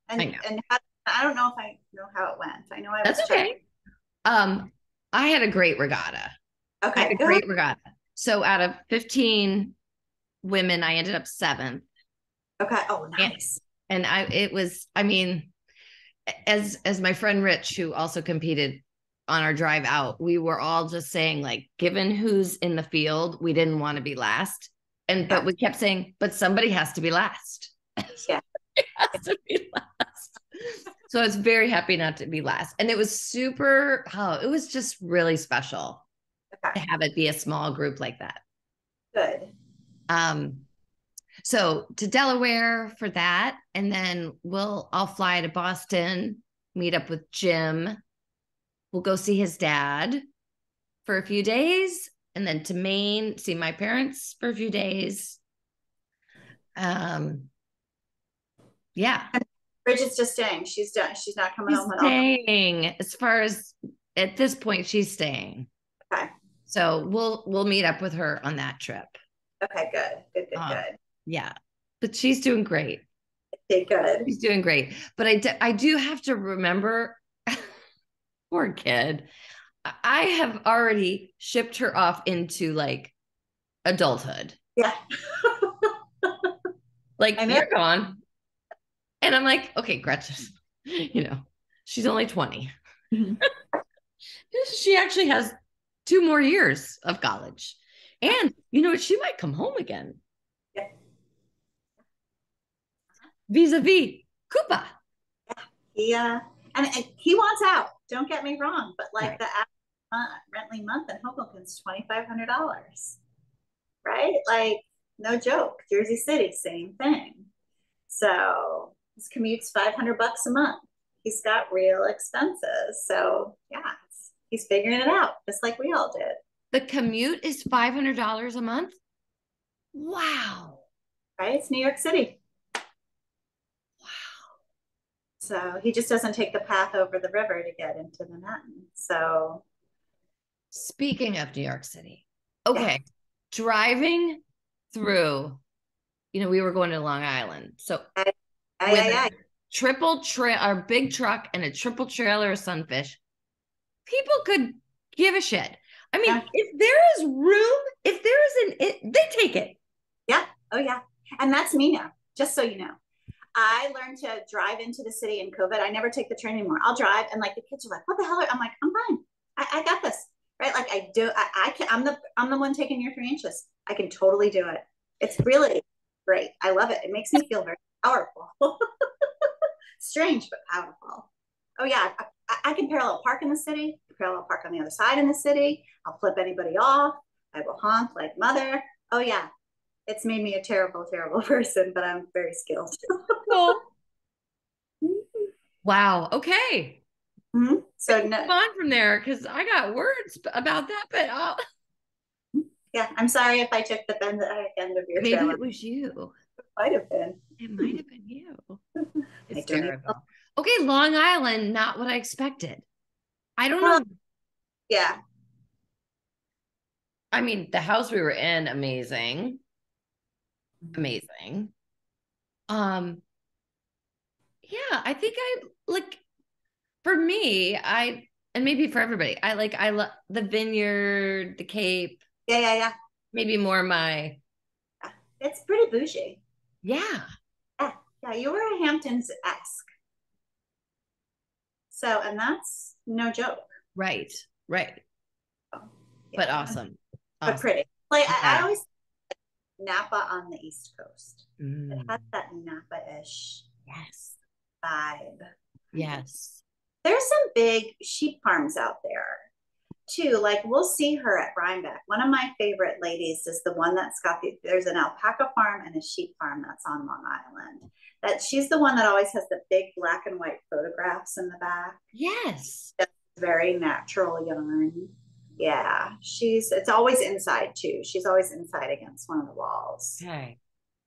Speaker 1: okay. And I don't know if I know how it went. I know
Speaker 2: That's okay. I had a great regatta.
Speaker 1: Okay.
Speaker 2: I had a great regatta. So out of 15 women, I ended up 7th.
Speaker 1: Okay. Oh, nice.
Speaker 2: And I mean, as my friend Rich, who also competed on our drive out, we were all just saying, like, given who's in the field, we didn't want to be last. But we kept saying, but somebody has to be last.
Speaker 1: Yeah.
Speaker 2: Has to be last. So I was very happy not to be last. And it was it was just really special to have it be a small group like that.
Speaker 1: Good.
Speaker 2: So to Delaware for that. And then I'll fly to Boston, meet up with Jim. We'll go see his dad for a few days. And then to Maine, see my parents for a few days. Yeah.
Speaker 1: Bridget's just staying. She's done. She's not coming home at all.
Speaker 2: Staying. As far as at this point, she's staying.
Speaker 1: Okay.
Speaker 2: So we'll meet up with her on that trip.
Speaker 1: Okay, good.
Speaker 2: Yeah. But she's doing great.
Speaker 1: Okay, good.
Speaker 2: She's doing great. But I do have to remember, poor kid. I have already shipped her off into like adulthood.
Speaker 1: Yeah.
Speaker 2: Like, you're gone. And I'm like, okay, Gretchen, she's only 20. Mm-hmm. She actually has 2 more years of college. And she might come home again.
Speaker 1: Yeah.
Speaker 2: Vis-a-vis Koopa.
Speaker 1: Yeah. And he wants out. Don't get me wrong. But like the rently month in Hoboken's $2,500. Right? Like, no joke. Jersey City, same thing. So his commute's $500 a month. He's got real expenses. So yeah, he's figuring it out, just like we all did.
Speaker 2: The commute is $500 a month? Wow.
Speaker 1: Right? It's New York City.
Speaker 2: Wow.
Speaker 1: So he just doesn't take the path over the river to get into Manhattan. So
Speaker 2: speaking of New York City, okay, driving through, we were going to Long Island. So our big truck and a triple trailer of sunfish, people could give a shit. I mean, if there is room, they take it.
Speaker 1: Yeah. Oh yeah. And that's me now, just so you know. I learned to drive into the city in COVID. I never take the train anymore. I'll drive, and like the kids are like, "What the hell?" I'm like, "I'm fine. I got this." Right? Like I do. I can. I'm the one taking your 3 inches. I can totally do it. It's really great. I love it. It makes me feel very powerful. Strange but powerful. Oh yeah, I can parallel park in the city. Parallel park on the other side in the city. I'll flip anybody off. I will honk like mother. Oh yeah, it's made me a terrible, terrible person, but I'm very skilled.
Speaker 2: Cool. Wow. Okay.
Speaker 1: Mm-hmm. So
Speaker 2: move on from there because I got words about that, but
Speaker 1: yeah, I'm sorry if I took the end of your
Speaker 2: maybe
Speaker 1: trailer.
Speaker 2: it was you.
Speaker 1: It might have been.
Speaker 2: It might have been you. It's
Speaker 1: I don't
Speaker 2: terrible. Okay, Long Island, not what I expected. I don't know.
Speaker 1: Yeah.
Speaker 2: I mean, the house we were in, amazing. Amazing. Yeah, I think I like for me, and maybe for everybody, I love the vineyard, the Cape.
Speaker 1: Yeah.
Speaker 2: Maybe more my
Speaker 1: It's pretty bougie.
Speaker 2: yeah.
Speaker 1: Yeah, you were a Hamptons-esque. So, and that's no joke.
Speaker 2: Right.
Speaker 1: Oh, yeah.
Speaker 2: But awesome.
Speaker 1: But pretty. Like
Speaker 2: yeah.
Speaker 1: I always Napa on the East Coast.
Speaker 2: Mm.
Speaker 1: It has that Napa-ish vibe.
Speaker 2: Yes.
Speaker 1: There's some big sheep farms out there too. Like we'll see her at Rhinebeck. One of my favorite ladies is the one that's got there's an alpaca farm and a sheep farm that's on Long Island. That she's the one that always has the big black and white photographs in the back.
Speaker 2: Yes.
Speaker 1: That's very natural yarn. Yeah, it's always inside too. She's always inside against one of the walls.
Speaker 2: Okay.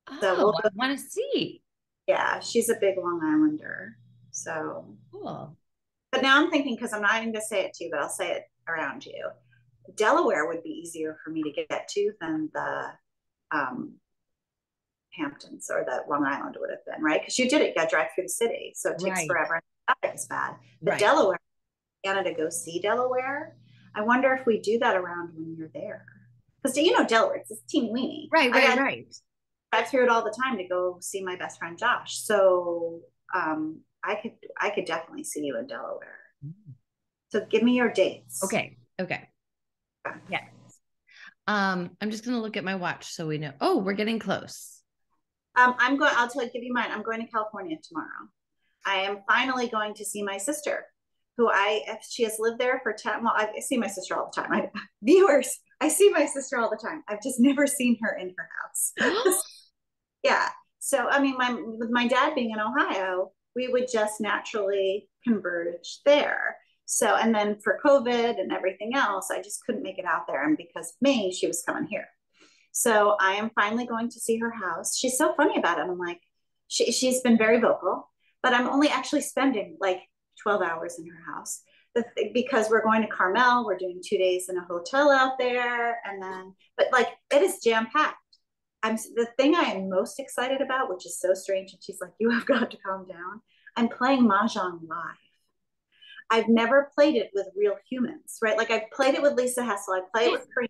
Speaker 2: Oh,
Speaker 1: so
Speaker 2: I want to see.
Speaker 1: Yeah, she's a big Long Islander. So
Speaker 2: cool.
Speaker 1: But now I'm thinking, because I'm not even going to say it to you, but I'll say it around you. Delaware would be easier for me to get to than the Hamptons or that Long Island would have been, right? Because you did it, you got to drive through the city, so it takes forever. Traffic is bad. But Delaware, Canada, go see Delaware. I wonder if we do that around when you're there, because Delaware, it's teeny weeny.
Speaker 2: Right.
Speaker 1: Drive through it all the time to go see my best friend Josh. So I could definitely see you in Delaware. So give me your dates.
Speaker 2: Okay. Yeah. I'm just gonna look at my watch so we know. Oh, we're getting close.
Speaker 1: I'll give you mine. I'm going to California tomorrow. I am finally going to see my sister, who she has lived there for 10. Well, I see my sister all the time. Viewers, I see my sister all the time. I've just never seen her in her house. Yeah. So, I mean, with my dad being in Ohio, we would just naturally converge there. So, and then for COVID and everything else, I just couldn't make it out there. And because of me, she was coming here. So I am finally going to see her house. She's so funny about it. I'm like, she's been very vocal, but I'm only actually spending like 12 hours in her house because we're going to Carmel. We're doing 2 days in a hotel out there. But like, it is jam packed. The thing I am most excited about, which is so strange, and she's like, you have got to calm down. I'm playing Mahjong live. I've never played it with real humans, right? Like I've played it with Lisa Hessel. I play it with her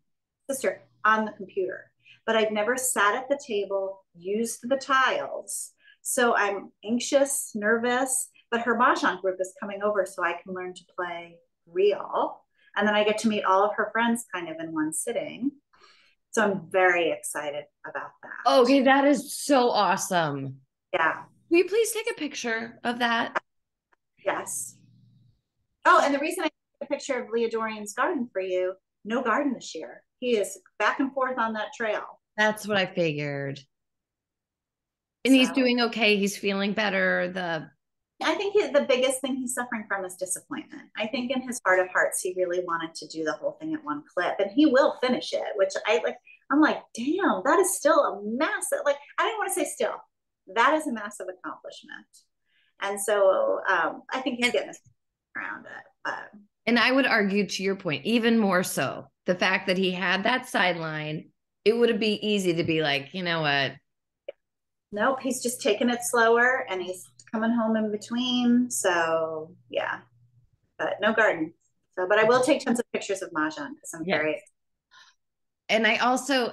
Speaker 1: sister on the computer, but I've never sat at the table, used the tiles. So I'm anxious, nervous, but her Mahjong group is coming over so I can learn to play real. And then I get to meet all of her friends kind of in one sitting. So I'm very excited about that.
Speaker 2: Okay, that is so awesome.
Speaker 1: Yeah.
Speaker 2: Will you please take a picture of that?
Speaker 1: Yes. Oh, and the reason I took a picture of Leah Dorian's garden for you, no garden this year. He is back and forth on that trail.
Speaker 2: That's what I figured. And he's doing okay. He's feeling better.
Speaker 1: I think the biggest thing he's suffering from is disappointment. I think in his heart of hearts, he really wanted to do the whole thing at one clip, and he will finish it, which I'm like, damn, that is still a massive, I didn't want to say still, that is a massive accomplishment. And so I think he's getting around it.
Speaker 2: And I would argue, to your point, even more so, the fact that he had that sideline, it would be easy to be like, you know what?
Speaker 1: Nope, he's just taking it slower, and he's coming home in between. So yeah, but no garden. So, but I will take tons of pictures of Mahjong because I'm very.
Speaker 2: And I also,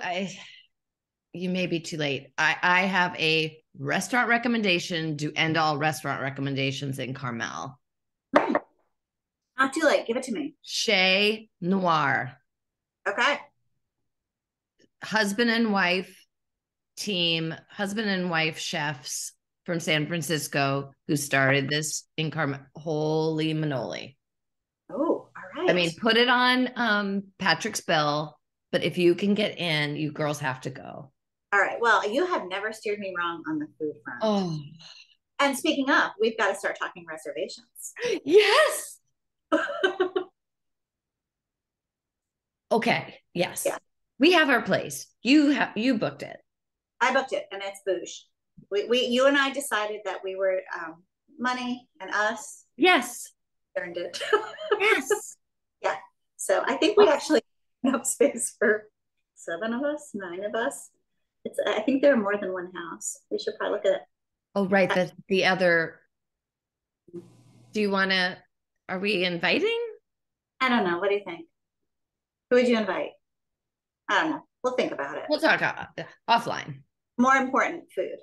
Speaker 2: you may be too late. I have a restaurant recommendation to end all restaurant recommendations in Carmel.
Speaker 1: Not too late. Give it to me.
Speaker 2: Chez Noir.
Speaker 1: Okay.
Speaker 2: Husband and wife chefs from San Francisco who started this in Carmel. Holy manoli.
Speaker 1: Oh, all right.
Speaker 2: I mean, put it on Patrick's bill, but if you can get in, you girls have to go.
Speaker 1: All right. Well, you have never steered me wrong on the food front.
Speaker 2: Oh.
Speaker 1: And speaking of, we've got to start talking reservations.
Speaker 2: Yes. Okay. Yes. Yeah. We have our place. You booked it.
Speaker 1: I booked it, and it's boosh. You and I decided that we were money and us.
Speaker 2: Yes.
Speaker 1: Earned it.
Speaker 2: Yes.
Speaker 1: Yeah. So I think we actually have enough space for 7 of us, 9 of us. I think there are more than one house. We should probably look at it.
Speaker 2: Oh, right. The other. Do you want to? Are we inviting?
Speaker 1: I don't know. What do you think? Who would you invite? I don't know. We'll think about it.
Speaker 2: We'll talk offline.
Speaker 1: More important, food.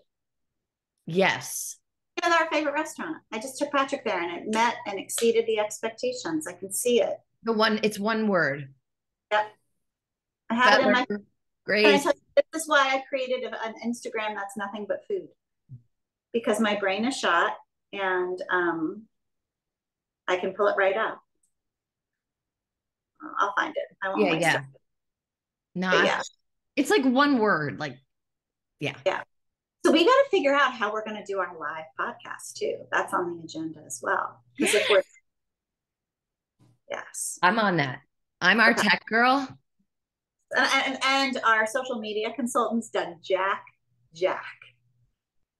Speaker 2: Yes.
Speaker 1: It's our favorite restaurant. I just took Patrick there, and it met and exceeded the expectations. I can see it.
Speaker 2: It's one word.
Speaker 1: Yep. I have it in my.
Speaker 2: Great.
Speaker 1: And I tell you, this is why I created an Instagram that's nothing but food, because my brain is shot, and I can pull it right up. I'll find it. I won't waste it.
Speaker 2: Yeah. It's like one word. Like, yeah.
Speaker 1: So we got to figure out how we're going to do our live podcast too. That's on the agenda as well. Because if we're, yes,
Speaker 2: I'm on that. I'm our tech girl.
Speaker 1: And our social media consultant's done Jack.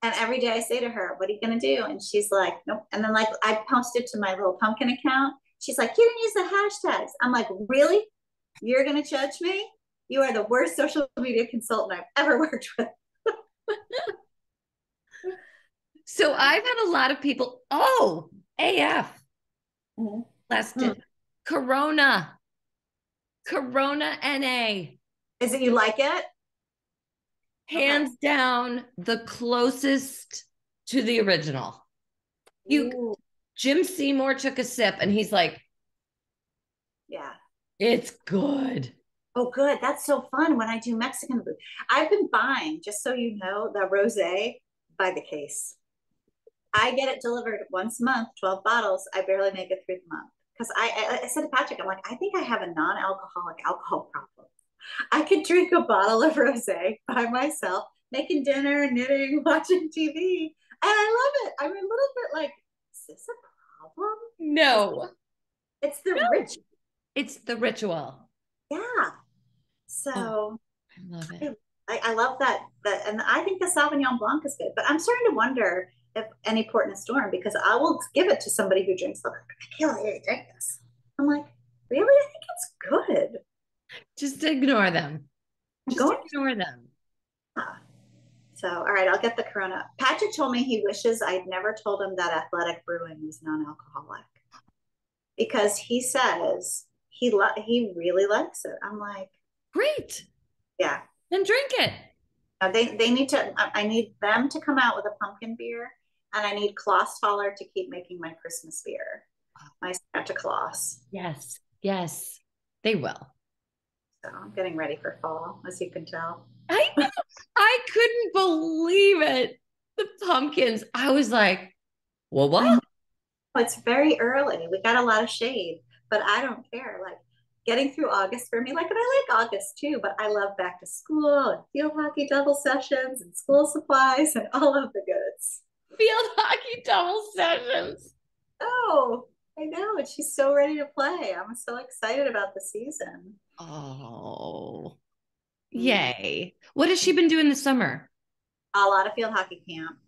Speaker 1: And every day I say to her, what are you going to do? And she's like, nope. And then like I posted to my little pumpkin account. She's like, you didn't use the hashtags. I'm like, really? You're going to judge me? You are the worst social media consultant I've ever worked with.
Speaker 2: So I've had a lot of people. Oh, AF. Mm-hmm. Corona NA.
Speaker 1: Is it you like it?
Speaker 2: Hands down, the closest to the original. Jim Seymour took a sip and he's like,
Speaker 1: yeah,
Speaker 2: it's good.
Speaker 1: Oh, good. That's so fun when I do Mexican food. I've been buying, just so you know, the rosé by the case. I get it delivered once a month, 12 bottles. I barely make it through the month. Because I said to Patrick, I'm like, I think I have a non-alcoholic alcohol problem. I could drink a bottle of rosé by myself, making dinner, knitting, watching TV. And I love it. I'm a little bit like, is this a problem?
Speaker 2: No.
Speaker 1: It's the ritual.
Speaker 2: It's the ritual.
Speaker 1: Yeah. So
Speaker 2: I love it.
Speaker 1: I love that. And I think the Sauvignon Blanc is good. But I'm starting to wonder if any port in a storm, because I will give it to somebody who drinks the, I can't really drink this. I'm like, really? I think it's good.
Speaker 2: Just ignore them. Ignore them.
Speaker 1: So, all right, I'll get the Corona. Patrick told me he wishes I'd never told him that Athletic Brewing was non-alcoholic, because he says he really likes it. I'm like,
Speaker 2: great.
Speaker 1: Yeah.
Speaker 2: Then drink it.
Speaker 1: They need to, I need them to come out with a pumpkin beer, and I need Klossthaler to keep making my Christmas beer. My Santa Claus.
Speaker 2: Yes. They will.
Speaker 1: So I'm getting ready for fall, as you can tell.
Speaker 2: I know. I couldn't believe it. The pumpkins. I was like, well, what?
Speaker 1: It's very early. We got a lot of shade, but I don't care. Like, getting through August for me, like, and I like August too, but I love back to school and field hockey double sessions and school supplies and all of the goods.
Speaker 2: Field hockey double sessions.
Speaker 1: Oh, I know. And she's so ready to play. I'm so excited about the season.
Speaker 2: Oh, yay. What has she been doing this summer?
Speaker 1: A lot of field hockey camp.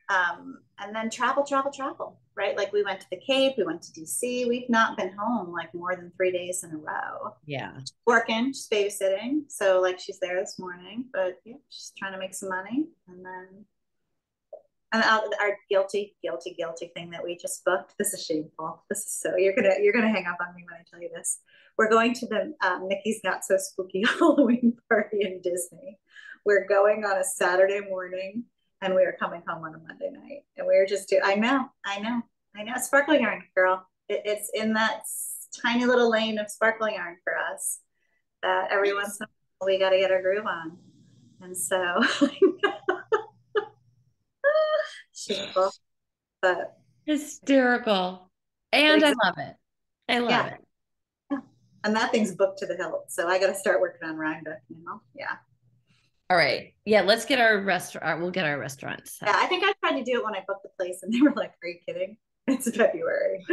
Speaker 1: And then travel, right? Like, we went to the Cape, we went to DC. We've not been home like more than 3 days in a row.
Speaker 2: Yeah.
Speaker 1: Working, just babysitting. So like, she's there this morning, but yeah, she's trying to make some money. And our guilty thing that we just booked. This is shameful. This is so, you're gonna hang up on me when I tell you this. We're going to the Mickey's Not So Spooky Halloween party in Disney. We're going on a Saturday morning, and we were coming home on a Monday night, and we were just I know, sparkling yarn, girl. It's in that tiny little lane of sparkling yarn for us that every once in a while we got to get our groove on. And so shameful, but
Speaker 2: hysterical. And I love it. I love it.
Speaker 1: Yeah. And that thing's booked to the hilt. So I got to start working on Rhinebeck now. Yeah.
Speaker 2: All right. Yeah, let's get our restaurant. We'll get our restaurant set.
Speaker 1: Yeah, I think I tried to do it when I booked the place and they were like, are you kidding? It's February.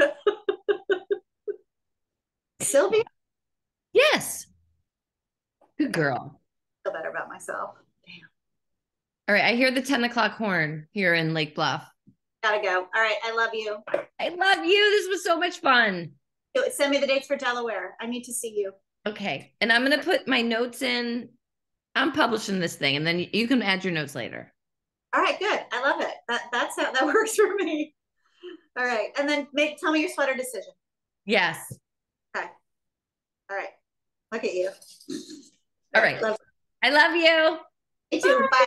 Speaker 1: Sylvia?
Speaker 2: Yes. Good girl.
Speaker 1: I feel better about myself. Damn.
Speaker 2: All right. I hear the 10 o'clock horn here in Lake Bluff.
Speaker 1: Gotta go. All right. I love you.
Speaker 2: I love you. This was so much fun.
Speaker 1: Send me the dates for Delaware. I need to see you.
Speaker 2: Okay. And I'm going to put my notes in. I'm publishing this thing, and then you can add your notes later.
Speaker 1: All right, good. I love it. That's how that works for me. All right. And then tell me your sweater decision.
Speaker 2: Yes.
Speaker 1: Okay. All right. Look at you.
Speaker 2: All right. I love you.
Speaker 1: Me too. Bye.